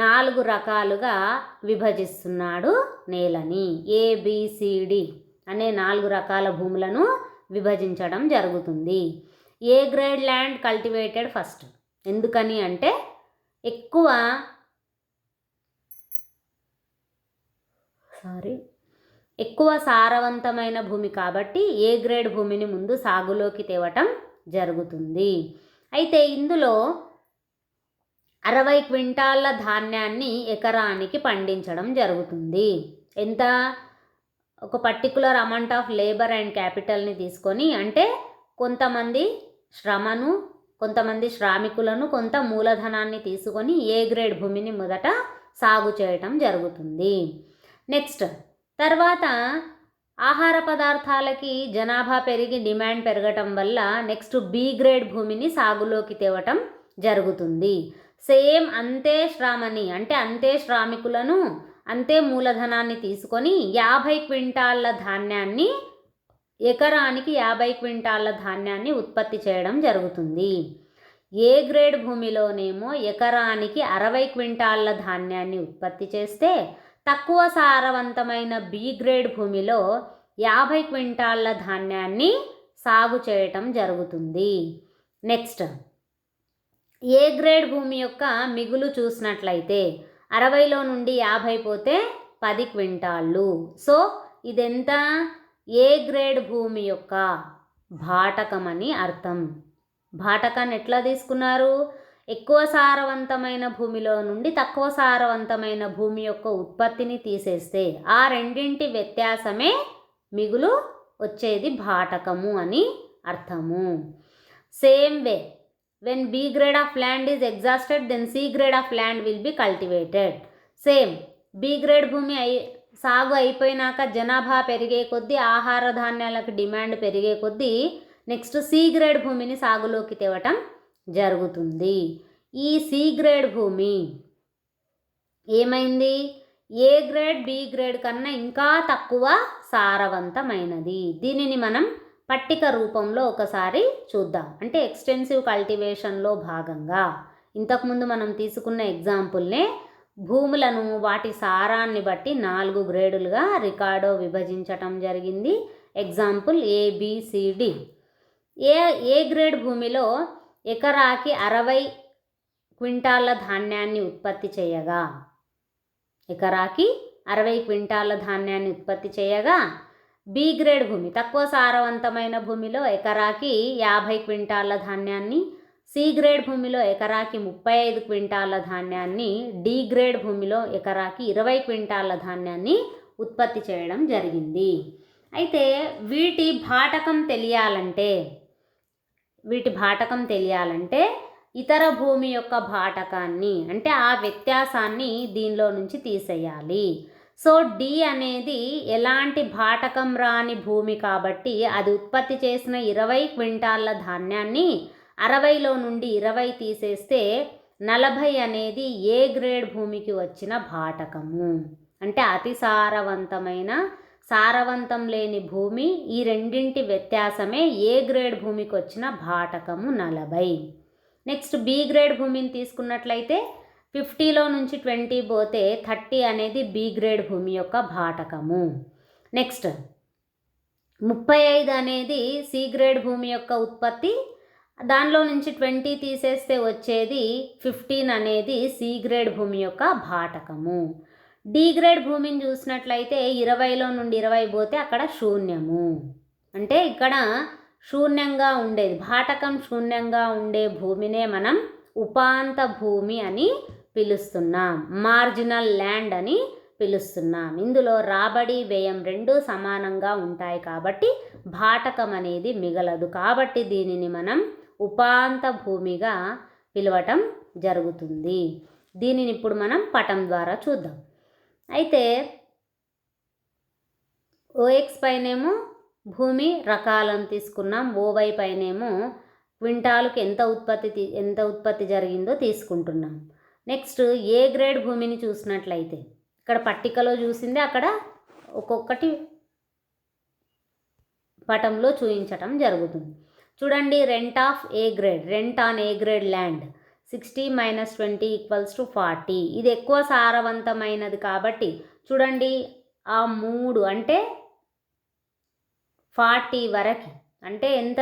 4 రకాలుగా విభజిస్తున్నాడు నేలని. ABCD అనే 4 రకాల భూములను విభజించడం జరుగుతుంది. A grade land cultivated first. ఎందుకని అంటే ఎక్కువ సారవంతమైన భూమి కాబట్టి ఏ గ్రేడ్ భూమిని ముందు సాగులోకి తేవటం జరుగుతుంది. అయితే ఇందులో 60 క్వింటాళ్ళ ధాన్యాన్ని ఎకరానికి పండించడం జరుగుతుంది. ఎంత? ఒక particular amount of labour and క్యాపిటల్ని తీసుకొని, అంటే కొంతమంది శ్రమను, కొంతమంది శ్రామికులను, కొంత మూలధనాన్ని తీసుకొని ఏ గ్రేడ్ భూమిని మొదట సాగు చేయటం జరుగుతుంది. నెక్స్ట్ తర్వాత ఆహార పదార్థాలకి జనాభా పెరిగి డిమాండ్ పెరగటం వల్ల నెక్స్ట్ బి గ్రేడ్ భూమిని సాగులోకి తేవటం జరుగుతుంది. సేమ్ అంతే శ్రమని, అంటే అంతే శ్రామికులను, అంతే మూలధనాన్ని తీసుకొని 50 క్వింటాళ్ళ ధాన్యాన్ని, ఎకరానికి 50 క్వింటాళ్ళ ధాన్యాన్ని ఉత్పత్తి చేయడం జరుగుతుంది. ఏ గ్రేడ్ భూమిలోనేమో ఎకరానికి 60 క్వింటాళ్ళ ధాన్యాన్ని ఉత్పత్తి చేస్తే తక్కువ సారవంతమైన బి గ్రేడ్ భూమిలో 50 క్వింటాళ్ళ ధాన్యాన్ని సాగు చేయటం జరుగుతుంది. నెక్స్ట్ ఏ గ్రేడ్ భూమి యొక్క మిగులు చూసినట్లయితే 60లో నుండి 50 పోతే 10 క్వింటాళ్ళు. సో ఇదెంత? ఏ గ్రేడ్ భూమి యొక్క భాటకం అని అర్థం. భాటకాన్ని ఎట్లా తీసుకున్నారు? ఎక్కువ సారవంతమైన భూమిలో నుండి తక్కువ సారవంతమైన భూమి యొక్క ఉత్పత్తిని తీసేస్తే ఆ రెండింటి వ్యత్యాసమే మిగులు వచ్చేది భాటకము అని అర్థము. Same way when B grade of land is exhausted then C grade of land will be cultivated. Same B grade భూమి సాగు అయిపోయినాక జనాభా పెరిగే కొద్దీ, ఆహార ధాన్యాలకు డిమాండ్ పెరిగే కొద్దీ నెక్స్ట్ సి గ్రేడ్ భూమిని సాగులోకి తేవటం జరుగుతుంది. ఈ సి గ్రేడ్ భూమి ఏమైంది? ఏ గ్రేడ్ బి గ్రేడ్ కన్నా ఇంకా తక్కువ సారవంతమైనది. దీనిని మనం పట్టిక రూపంలో ఒకసారి చూద్దాం. అంటే ఎక్స్టెన్సివ్ కల్టివేషన్లో భాగంగా ఇంతకుముందు మనం తీసుకున్న ఎగ్జాంపుల్నే భూములను వాటి సారాన్ని బట్టి 4 గ్రేడులుగా రికార్డో విభజించటం జరిగింది. Example ABCD. ఏ గ్రేడ్ భూమిలో ఎకరాకి 60 క్వింటాళ్ళ ధాన్యాన్ని ఉత్పత్తి చేయగా ఎకరాకి 60 క్వింటాళ్ళ ధాన్యాన్ని ఉత్పత్తి చేయగా బి గ్రేడ్ భూమి తక్కువ సారవంతమైన భూమిలో ఎకరాకి 50 క్వింటాళ్ళ ధాన్యాన్ని, సి గ్రేడ్ భూమిలో ఎకరాకి 35 క్వింటాళ్ళ ధాన్యాన్ని, డి గ్రేడ్ భూమిలో ఎకరాకి 20 క్వింటాళ్ళ ధాన్యాన్ని ఉత్పత్తి చేయడం జరిగింది. అయితే వీటి భాటకం తెలియాలంటే ఇతర భూమి యొక్క భాటకాన్ని అంటే ఆ వ్యత్యాసాన్ని దీనిలో నుంచి తీసేయాలి. సో డి అనేది ఎలాంటి భాటకం రాని భూమి కాబట్టి అది ఉత్పత్తి చేసిన 20 క్వింటాళ్ళ ధాన్యాన్ని 60లో నుండి 20 తీసేస్తే 40 అనేది ఏ గ్రేడ్ భూమికి వచ్చిన భాటకము. అంటే అతి సారవంతం లేని భూమి, ఈ రెండింటి వ్యత్యాసమే ఏ గ్రేడ్ భూమికి వచ్చిన భాటకము 40. నెక్స్ట్ బి గ్రేడ్ భూమిని తీసుకున్నట్లయితే 50లో నుంచి 20 పోతే 30 అనేది బి గ్రేడ్ భూమి యొక్క భాటకము. నెక్స్ట్ 35 అనేది సి గ్రేడ్ భూమి యొక్క ఉత్పత్తి, దానిలో నుంచి 20 తీసేస్తే వచ్చేది 15 అనేది సి గ్రేడ్ భూమి యొక్క భాటకము. డి గ్రేడ్ భూమిని చూసినట్లయితే 20లో నుండి 20 పోతే అక్కడ శూన్యము. అంటే ఇక్కడ శూన్యంగా ఉండేది, భాటకం శూన్యంగా ఉండే భూమినే మనం ఉపాంత భూమి అని పిలుస్తున్నాం, మార్జినల్ ల్యాండ్ అని పిలుస్తున్నాం. ఇందులో రాబడి వ్యయం రెండూ సమానంగా ఉంటాయి కాబట్టి భాటకం అనేది మిగలదు. కాబట్టి దీనిని మనం ఉపాంత భూమిగా పిలవటం జరుగుతుంది. దీనిని ఇప్పుడు మనం పటం ద్వారా చూద్దాం. అయితే ఓఎక్స్ పైనేమో భూమి రకాలను తీసుకున్నాం, ఓవై పైనేమో క్వింటాలుకి ఎంత ఉత్పత్తి జరిగిందో తీసుకుంటున్నాం. నెక్స్ట్ ఏ గ్రేడ్ భూమిని చూసినట్లయితే ఇక్కడ పట్టికలో చూసింది అక్కడ ఒక్కొక్కటి పటంలో చూపించటం జరుగుతుంది. చూడండి, rent on A grade land 60 - 20 = 40. ఇది ఎక్కువ సారవంతమైనది కాబట్టి చూడండి ఆ 3 అంటే 40 వరకు అంటే ఎంత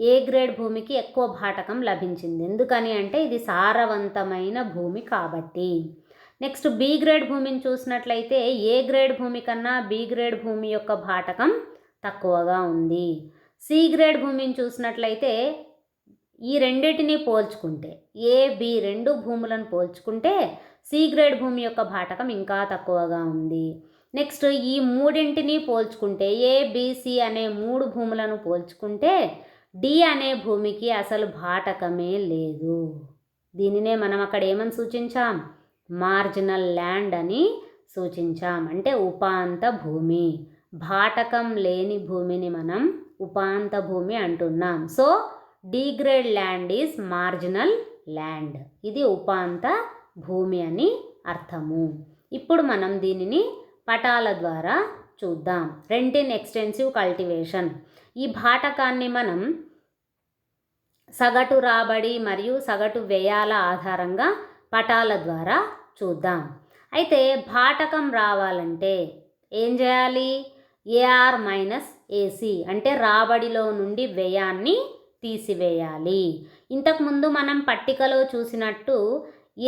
ఏ గ్రేడ్ భూమికి ఎక్కువ భాటకం లభించింది. ఎందుకని అంటే ఇది సారవంతమైన భూమి కాబట్టి. నెక్స్ట్ బి గ్రేడ్ భూమిని చూసినట్లయితే ఏ గ్రేడ్ భూమి కన్నా బి గ్రేడ్ భూమి యొక్క భాటకం తక్కువగా ఉంది. సి గ్రేడ్ భూమిని చూసినట్లయితే ఈ రెండింటిని పోల్చుకుంటే బి రెండు భూములను పోల్చుకుంటే సి గ్రేడ్ భూమి యొక్క భాటకం ఇంకా తక్కువగా ఉంది. నెక్స్ట్ ఈ మూడింటిని పోల్చుకుంటే ఏబిసి అనే 3 భూములను పోల్చుకుంటే డి అనే భూమికి అసలు భాటకమే లేదు. దీనినే మనం అక్కడ ఏమని సూచించాం, మార్జినల్ ల్యాండ్ అని సూచించాం. అంటే ఉపాంత భూమి, భాటకం లేని భూమిని మనం ఉపాంత భూమి అంటున్నాం. So D grade land is marginal land, ఇది ఉపాంత భూమి అని అర్థము. ఇప్పుడు మనం దీనిని పటాల ద్వారా చూద్దాం. Rent in extensive cultivation. ఈ భాటకాన్ని మనం సగటు రాబడి మరియు సగటు వ్యయాల ఆధారంగా పటాల ద్వారా చూద్దాం. అయితే భాటకం రావాలంటే ఏం చేయాలి, ఏఆర్ మైనస్ ఏసీ అంటే రాబడిలో నుండి వ్యయాన్ని తీసివేయాలి. ఇంతకుముందు మనం పట్టికలో చూసినట్టు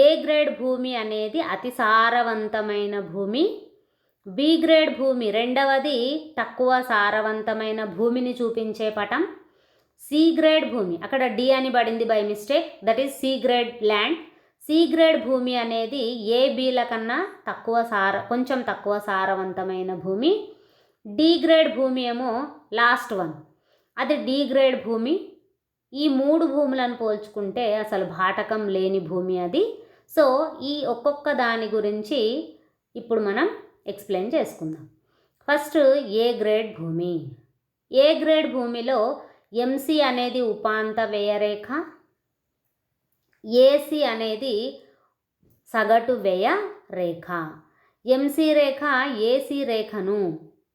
ఏ గ్రేడ్ భూమి అనేది అతి సారవంతమైన భూమి, బి గ్రేడ్ భూమి రెండవది తక్కువ సారవంతమైన భూమిని చూపించే పటం, సి గ్రేడ్ భూమి అక్కడ డి అని పడింది by mistake, that is C grade land. C grade భూమి అనేది ఏ బిల కన్నా కొంచెం తక్కువ సారవంతమైన భూమి. డి గ్రేడ్ భూమి ఏమో లాస్ట్ వన్, అది డి గ్రేడ్ భూమి. ఈ 3 భూములను పోల్చుకుంటే అసలు భాటకం లేని భూమి అది. సో ఈ ఒక్కొక్క దాని గురించి ఇప్పుడు మనం ఎక్స్ప్లెయిన్ చేసుకుందాం. ఫస్ట్ ఏ గ్రేడ్ భూమి. ఏ గ్రేడ్ భూమిలో ఎంసీ అనేది ఉపాంత వ్యయరేఖ, ఏసీ అనేది సగటు వ్యయ రేఖ. ఎంసీ రేఖ ఏసీ రేఖను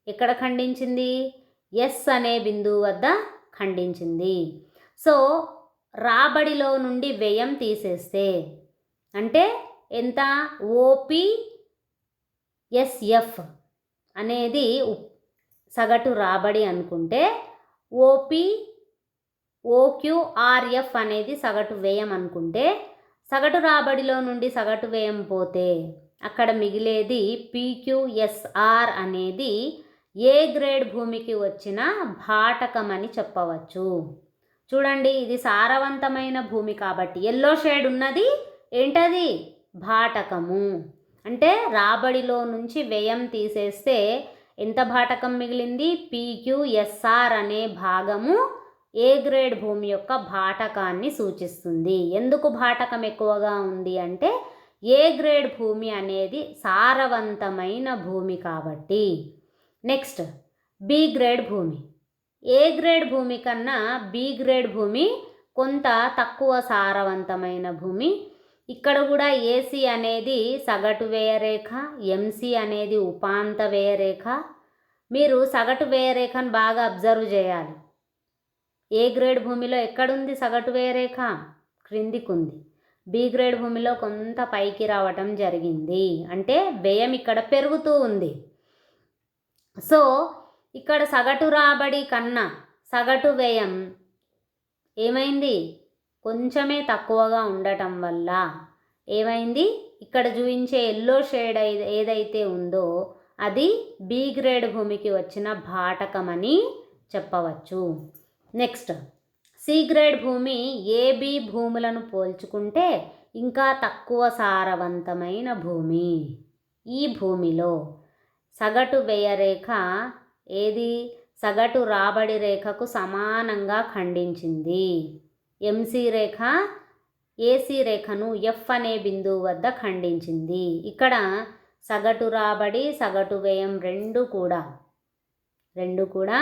ఎక్కడ ఖండించింది, ఎస్ అనే బిందువు వద్ద ఖండించింది. సో రాబడిలో నుండి వ్యయం తీసేస్తే అంటే ఎంత, ఓపీఎస్ఎఫ్ అనేది సగటు రాబడి అనుకుంటే ఓక్యూఆర్ఎఫ్ అనేది సగటు వ్యయం అనుకుంటే సగటు రాబడిలో నుండి సగటు వ్యయం పోతే అక్కడ మిగిలేది పీక్యూఎస్ఆర్ అనేది ఏ గ్రేడ్ భూమికి వచ్చిన భాటకం అని చెప్పవచ్చు. చూడండి, ఇది సారవంతమైన భూమి కాబట్టి ఎల్లో షేడ్ ఉన్నది ఏంటది, భాటకము. అంటే రాబడిలో నుంచి వ్యయం తీసేస్తే ఎంత భాటకం మిగిలింది, పీక్యూఎస్ఆర్ అనే భాగము ఏ గ్రేడ్ భూమి యొక్క భాటకాన్ని సూచిస్తుంది. ఎందుకు భాటకం ఎక్కువగా ఉంది అంటే ఏ గ్రేడ్ భూమి అనేది సారవంతమైన భూమి కాబట్టి. నెక్స్ట్ బి గ్రేడ్ భూమి. ఏ గ్రేడ్ భూమి కన్నా బి గ్రేడ్ భూమి కొంత తక్కువ సారవంతమైన భూమి. ఇక్కడ కూడా ఏసీ అనేది సగటు వ్యయరేఖ, ఎంసీ అనేది ఉపాంత వ్యయరేఖ. మీరు సగటు వ్యయరేఖను బాగా అబ్జర్వ్ చేయాలి. ఏ గ్రేడ్ భూమిలో ఎక్కడుంది సగటు వ్యయరేఖ, క్రిందికి ఉంది. బి గ్రేడ్ భూమిలో కొంత పైకి రావటం జరిగింది, అంటే వ్యయం ఇక్కడ పెరుగుతూ ఉంది. సో ఇక్కడ సగటు రాబడి కన్నా సగటు వ్యయం ఏమైంది, కొంచెమే తక్కువగా ఉండటం వల్ల ఏమైంది, ఇక్కడ చూపించే ఎల్లో షేడ్ ఏదైతే ఉందో అది బి గ్రేడ్ భూమికి వచ్చిన భాటకమని చెప్పవచ్చు. నెక్స్ట్ సి గ్రేడ్ భూమి ఏబి భూములను పోల్చుకుంటే ఇంకా తక్కువ సారవంతమైన భూమి. ఈ భూమిలో సగటు వ్యయరేఖ ఏది, సగటు రాబడి రేఖకు సమానంగా ఖండించింది. ఎంసీ రేఖ ఏసీ రేఖను ఎఫ్ అనే బిందువు వద్ద ఖండించింది. ఇక్కడ సగటు రాబడి సగటు వ్యయం రెండు కూడా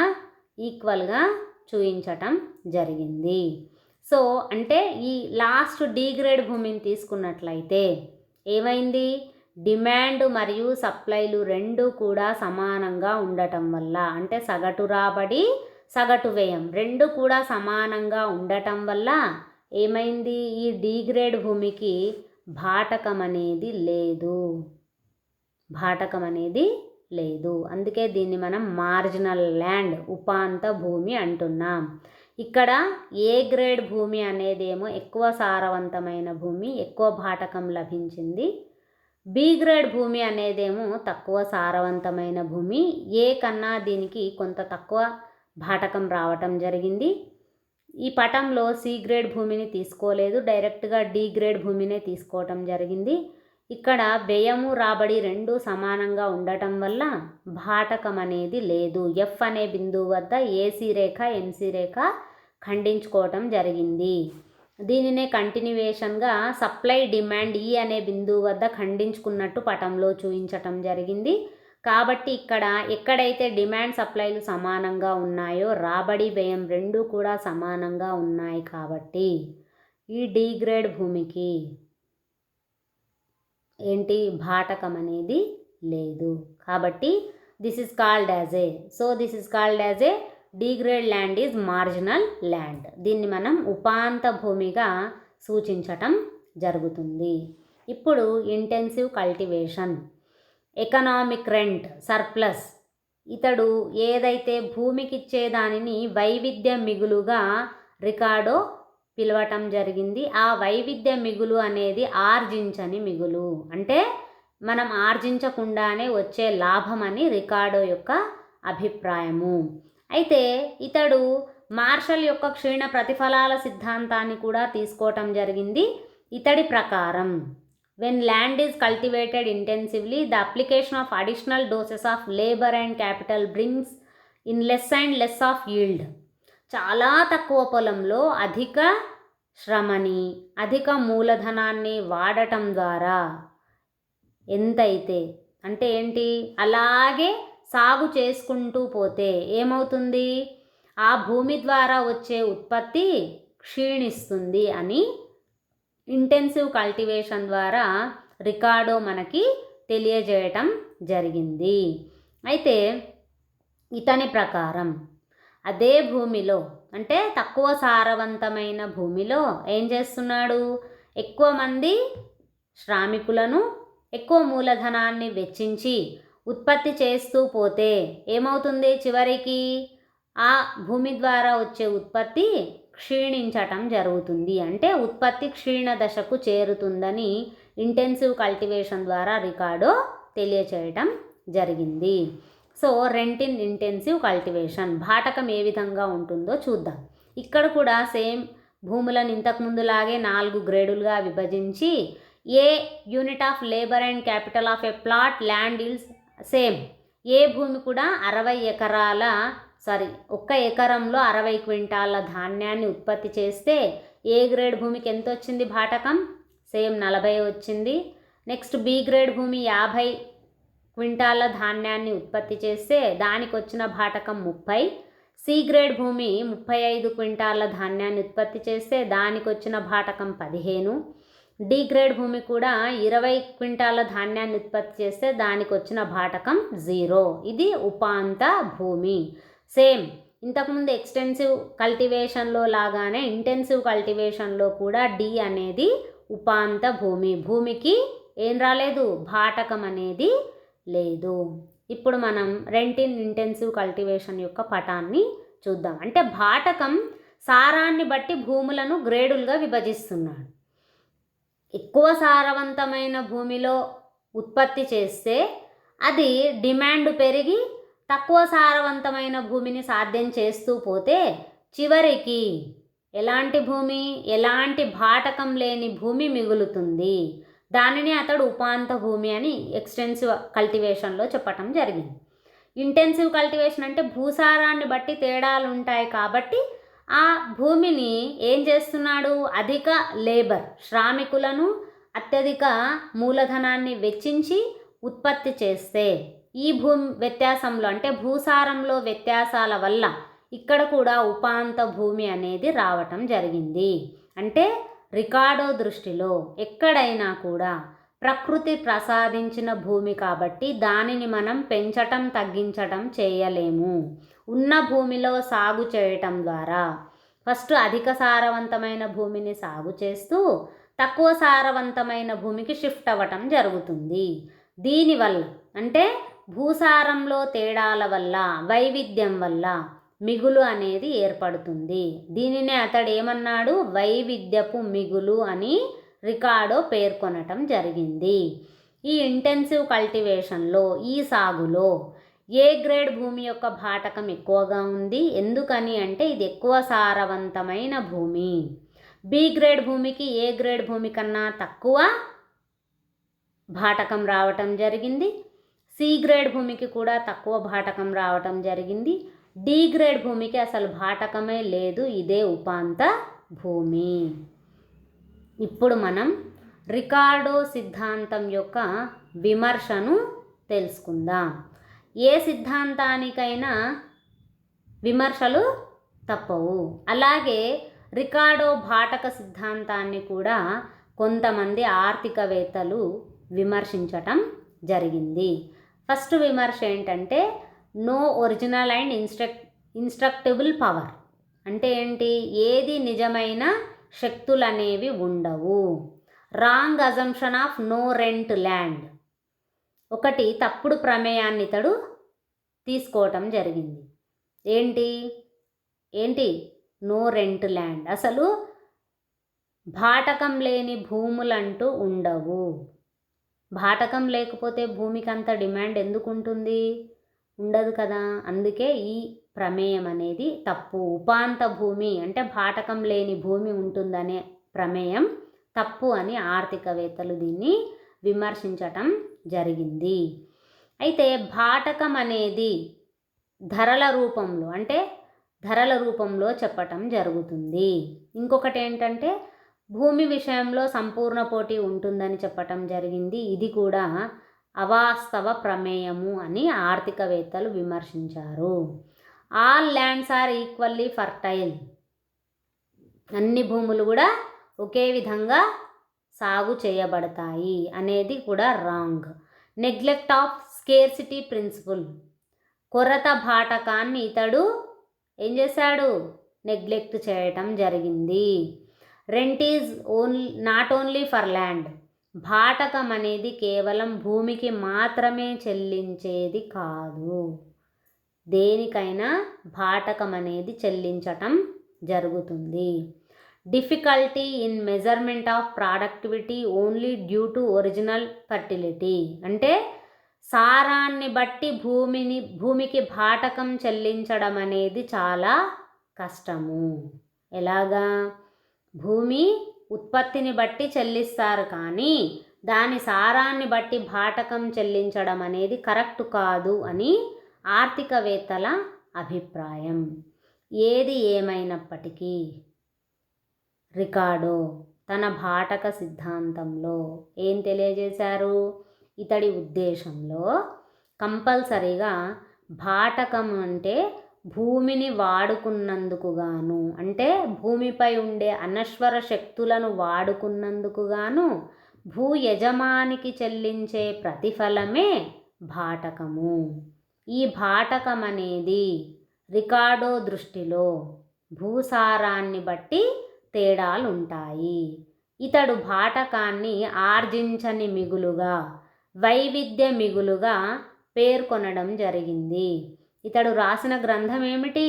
ఈక్వల్గా చూపించటం జరిగింది. సో అంటే ఈ లాస్ట్ డి గ్రేడ్ భూమిని తీసుకున్నట్లయితే ఏమైంది, డిమాండ్ మరియు సప్లైలు రెండు కూడా సమానంగా ఉండటం వల్ల, అంటే సగటు రాబడి సగటు వ్యయం రెండు కూడా సమానంగా ఉండటం వల్ల ఏమైంది, ఈ డి గ్రేడ్ భూమికి భాటకం అనేది లేదు. అందుకే దీన్ని మనం మార్జినల్ ల్యాండ్, ఉపాంత భూమి అంటున్నాం. ఇక్కడ ఏ గ్రేడ్ భూమి అనేదేమో ఎక్కువ సారవంతమైన భూమి, ఎక్కువ భాటకం లభించింది. బి గ్రేడ్ భూమి అనేదేమో తక్కువ సారవంతమైన భూమి, ఏ కన్నా దీనికి కొంత తక్కువ భాటకం రావటం జరిగింది. ఈ పటంలో సి గ్రేడ్ భూమిని తీసుకోలేదు, డైరెక్ట్గా డి గ్రేడ్ భూమినే తీసుకోవటం జరిగింది. ఇక్కడ వ్యయము రాబడి రెండు సమానంగా ఉండటం వల్ల భాటకం అనేది లేదు. ఎఫ్ అనే బిందువు వద్ద ఏసీ రేఖ ఎంసీ రేఖ ఖండించుకోవటం జరిగింది. దీనినే కంటిన్యూవేషన్గా సప్లై డిమాండ్ ఈ అనే బిందువు వద్ద ఖండించుకున్నట్టు పటంలో చూపించటం జరిగింది. కాబట్టి ఇక్కడ ఎక్కడైతే డిమాండ్ సప్లైలు సమానంగా ఉన్నాయో రాబడి వ్యయం రెండు కూడా సమానంగా ఉన్నాయి. కాబట్టి ఈ డి గ్రేడ్ భూమికి ఏంటి, భాటకం అనేది లేదు. కాబట్టి this is called as a D grade land is marginal land. దీన్ని మనం ఉపాంత భూమిగా సూచించటం జరుగుతుంది. ఇప్పుడు intensive cultivation, economic rent, surplus. ఇతడు ఏదైతే భూమికి ఇచ్చే దానిని వైవిధ్య మిగులుగా రికార్డో పిలవటం జరిగింది. ఆ వైవిధ్య మిగులు అనేది ఆర్జించని మిగులు, అంటే మనం ఆర్జించకుండానే వచ్చే లాభమని రికార్డో యొక్క అభిప్రాయము. అయితే ఇతడు మార్షల్ యొక్క క్షీణ ప్రతిఫలాల సిద్ధాంతాన్ని కూడా తీసుకోవటం జరిగింది. ఇతడి ప్రకారం when land is cultivated intensively, the application of additional doses of labor and capital brings in less and less of yield. చాలా తక్కువ పొలంలో అధిక శ్రమని అధిక మూలధనాన్ని వాడటం ద్వారా ఎంతైతే, అంటే ఏంటి, అలాగే సాగు చేసుకుంటూ పోతే ఏమవుతుంది, ఆ భూమి ద్వారా వచ్చే ఉత్పత్తి క్షీణిస్తుంది అని ఇంటెన్సివ్ కల్టివేషన్ ద్వారా రికార్డో మనకి తెలియజేయటం జరిగింది. అయితే ఇతని ప్రకారం అదే భూమిలో అంటే తక్కువ సారవంతమైన భూమిలో ఏం చేస్తున్నాడు, ఎక్కువ మంది శ్రామికులను ఎక్కువ మూలధనాన్ని వెచ్చించి ఉత్పత్తి చేస్తూ పోతే ఏమవుతుంది, చివరికి ఆ భూమి ద్వారా వచ్చే ఉత్పత్తి క్షీణించటం జరుగుతుంది. అంటే ఉత్పత్తి క్షీణ దశకు చేరుతుందని ఇంటెన్సివ్ కల్టివేషన్ ద్వారా రికార్డో తెలియచేయటం జరిగింది. So rent in intensive cultivation భాటకం ఏ విధంగా ఉంటుందో చూద్దాం. ఇక్కడ కూడా సేమ్ భూములను ఇంతకుముందులాగే 4 గ్రేడులుగా విభజించి a unit of labour and capital of a plot land yields same. ఏ భూమి కూడా 1 ఎకరంలో 60 క్వింటాల ధాన్యాన్ని ఉత్పత్తి చేస్తే ఏ గ్రేడ్ భూమికి ఎంత వచ్చింది భాటకం, సేమ్ 40 వచ్చింది. నెక్స్ట్ బి గ్రేడ్ భూమి 50 క్వింటాల ధాన్యాన్ని ఉత్పత్తి చేస్తే దానికి వచ్చిన భాటకం 30. సి గ్రేడ్ భూమి 35 క్వింటాల ధాన్యాన్ని ఉత్పత్తి చేస్తే దానికి వచ్చిన భాటకం 15. డి గ్రేడ్ భూమి కూడా 20 క్వింటాల ధాన్యాన్ని ఉత్పత్తి చేస్తే దానికి వచ్చిన భాటకం 0. ఇది ఉపాంత భూమి. సేమ్ ఇంతకుముందు ఎక్స్టెన్సివ్ కల్టివేషన్లో లాగానే ఇంటెన్సివ్ కల్టివేషన్లో కూడా డి అనేది ఉపాంత భూమి. భూమికి ఏం రాలేదు, భాటకం అనేది లేదు. ఇప్పుడు మనం రెంట్ ఇన్ ఇంటెన్సివ్ కల్టివేషన్ యొక్క పటాన్ని చూద్దాం. అంటే భాటకం సారాన్ని బట్టి భూములను గ్రేడులుగా విభజిస్తున్నాడు. ఎక్కువ సారవంతమైన భూమిలో ఉత్పత్తి చేస్తే అది డిమాండ్ పెరిగి తక్కువ సారవంతమైన భూమిని సాధ్యం చేస్తూ పోతే చివరికి ఎలాంటి భూమి, ఎలాంటి భాటకం లేని భూమి మిగులుతుంది. దానిని అతడు ఉపాంత భూమి అని ఎక్స్టెన్సివ్ కల్టివేషన్లో చెప్పటం జరిగింది. ఇంటెన్సివ్ కల్టివేషన్ అంటే భూసారాన్ని బట్టి తేడాలు ఉంటాయి కాబట్టి ఆ భూమిని ఏం చేస్తున్నాడు, అధిక లేబర్ శ్రామికులను అత్యధిక మూలధనాన్ని వెచ్చించి ఉత్పత్తి చేస్తే ఈ భూమి వ్యత్యాసంలో అంటే భూసారంలో వ్యత్యాసాల వల్ల ఇక్కడ కూడా ఉపాంత భూమి అనేది రావటం జరిగింది. అంటే రికార్డో దృష్టిలో ఎక్కడైనా కూడా ప్రకృతి ప్రసాదించిన భూమి కాబట్టి దానిని మనం పెంచటం తగ్గించటం చేయలేము. ఉన్న భూమిలో సాగు చేయటం ద్వారా ఫస్ట్ అధిక సారవంతమైన భూమిని సాగు చేస్తూ తక్కువ సారవంతమైన భూమికి షిఫ్ట్ అవ్వటం జరుగుతుంది. దీనివల్ల అంటే భూసారంలో తేడాల వల్ల వైవిధ్యం వల్ల మిగులు అనేది ఏర్పడుతుంది. దీనినే అతడు ఏమన్నాడు, వైవిధ్యపు మిగులు అని రికార్డో పేర్కొనటం జరిగింది. ఈ ఇంటెన్సివ్ కల్టివేషన్లో ఈ సాగులో ఏ గ్రేడ్ భూమి యొక్క భాటకం ఎక్కువగా ఉంది, ఎందుకని అంటే ఇది ఎక్కువ సారవంతమైన భూమి. బి గ్రేడ్ భూమికి ఏ గ్రేడ్ భూమి కన్నా తక్కువ భాటకం రావటం జరిగింది. సి గ్రేడ్ భూమికి కూడా తక్కువ భాటకం రావటం జరిగింది. డి గ్రేడ్ భూమికి అసలు భాటకమే లేదు, ఇదే ఉపాంత భూమి. ఇప్పుడు మనం రికార్డో సిద్ధాంతం యొక్క విమర్శను తెలుసుకుందాం. ఏ సిద్ధాంతానికైనా విమర్శలు తప్పవు. అలాగే రికార్డో భాటక సిద్ధాంతాన్ని కూడా కొంతమంది ఆర్థికవేత్తలు విమర్శించటం జరిగింది. ఫస్ట్ విమర్శ ఏంటంటే no original and indestructible power. అంటే ఏంటి, ఏది నిజమైన శక్తులు అనేవి ఉండవు. Wrong assumption of no rent land, ఒకటి తప్పుడు ప్రమేయాన్ని ఇతడు తీసుకోవటం జరిగింది. ఏంటి నో రెంట్ ల్యాండ్, అసలు భాటకం లేని భూములంటూ ఉండవు. భాటకం లేకపోతే భూమికి అంత డిమాండ్ ఎందుకు ఉంటుంది, ఉండదు కదా. అందుకే ఈ ప్రమేయం అనేది తప్పు. ఉపాంత భూమి అంటే భాటకం లేని భూమి ఉంటుందనే ప్రమేయం తప్పు అని ఆర్థికవేత్తలు దీన్ని విమర్శించటం జరిగింది. అయితే భాటకం అనేది ధరల రూపంలో చెప్పటం జరుగుతుంది. ఇంకొకటి ఏంటంటే భూమి విషయంలో సంపూర్ణ పోటీ ఉంటుందని చెప్పటం జరిగింది. ఇది కూడా అవాస్తవ ప్రమేయము అని ఆర్థికవేత్తలు విమర్శించారు. All lands are equally fertile, అన్ని భూములు కూడా ఒకే విధంగా సాగు చేయబడతాయి అనేది కూడా wrong. Neglect of scarcity principle, కొరత భాటకాన్ని ఇతడు ఏం చేశాడు? నెగ్లెక్ట్ చేయటం జరిగింది. Rent is not only for land. భాటకం అనేది కేవలం భూమికి మాత్రమే చెల్లించేది కాదు. దేనికైనా భాటకం అనేది చెల్లించటం జరుగుతుంది. Difficulty in measurement of productivity only due to original fertility. అంటే సారాన్ని బట్టి భూమికి భాటకం చెల్లించడం అనేది చాలా కష్టము. ఎలాగా? భూమి ఉత్పత్తిని బట్టి చెల్లిస్తారు, కానీ దాని సారాన్ని బట్టి భాటకం చెల్లించడం అనేది కరెక్ట్ కాదు అని ఆర్థికవేత్తల అభిప్రాయం. ఏది ఏమైనప్పటికీ రికార్డో తన భాటక సిద్ధాంతంలో ఏం తెలియజేశారు? ఇతడి ఉద్దేశంలో కంపల్సరీగా భాటకం అంటే భూమిని వాడుకున్నందుకు గాను, అంటే భూమిపై ఉండే అనశ్వర శక్తులను వాడుకున్నందుకు గాను భూ యజమానికి చెల్లించే ప్రతిఫలమే భాటకము. ఈ భాటకం అనేది రికార్డో దృష్టిలో భూసారాన్ని బట్టి తేడాలుంటాయి. ఇతడు భాటకాన్ని ఆర్జించని మిగులుగా, వైవిధ్య మిగులుగా పేర్కొనడం జరిగింది. ఇతడు రాసిన గ్రంథం ఏమిటి?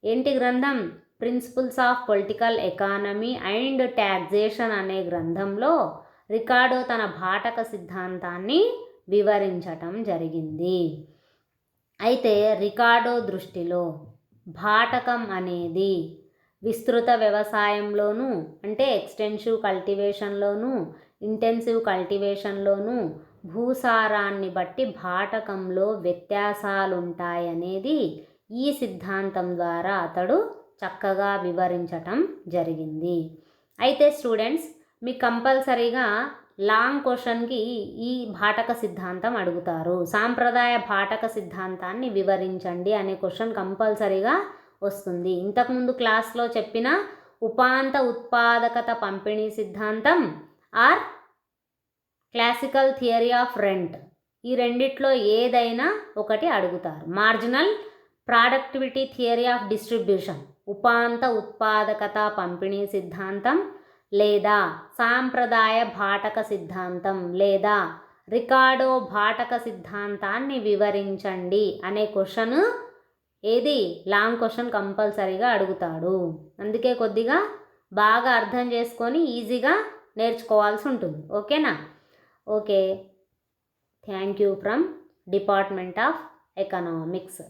ఏంటి గ్రంథం? Principles of political economy and taxation అనే గ్రంథంలో రికార్డో తన భాటక సిద్ధాంతాన్ని వివరించటం జరిగింది. అయితే రికార్డో దృష్టిలో భాటకం అనేది విస్తృత వ్యవసాయంలోనూ, అంటే ఎక్స్టెన్సివ్ కల్టివేషన్లోనూ, ఇంటెన్సివ్ కల్టివేషన్లోనూ భూసారాన్ని బట్టి భాటకంలో వ్యత్యాసాలుంటాయనేది ఈ సిద్ధాంతం ద్వారా అతడు చక్కగా వివరించటం జరిగింది. అయితే స్టూడెంట్స్, మీకు కంపల్సరీగా లాంగ్ క్వశ్చన్కి ఈ భాటక సిద్ధాంతం అడుగుతారు. సాంప్రదాయ భాటక సిద్ధాంతాన్ని వివరించండి అనే క్వశ్చన్ కంపల్సరీగా వస్తుంది. ఇంతకుముందు క్లాస్లో చెప్పిన ఉపాంత ఉత్పాదకత పంపిణీ సిద్ధాంతం or classical theory of rent, ఈ రెండిట్లో ఏదైనా ఒకటి అడుగుతారు. Marginal productivity theory of distribution, ఉపాంత ఉత్పాదకత పంపిణీ సిద్ధాంతం, లేదా సాంప్రదాయ భాటక సిద్ధాంతం, లేదా రికార్డో భాటక సిద్ధాంతాన్ని వివరించండి అనే క్వశ్చన్ ఏది లాంగ్ క్వశ్చన్ కంపల్సరీగా అడుగుతాడు. అందుకే కొద్దిగా బాగా అర్థం చేసుకొని ఈజీగా నేర్చుకోవాల్సి ఉంటుంది. ఓకేనా? Okay, thank you from department of economics.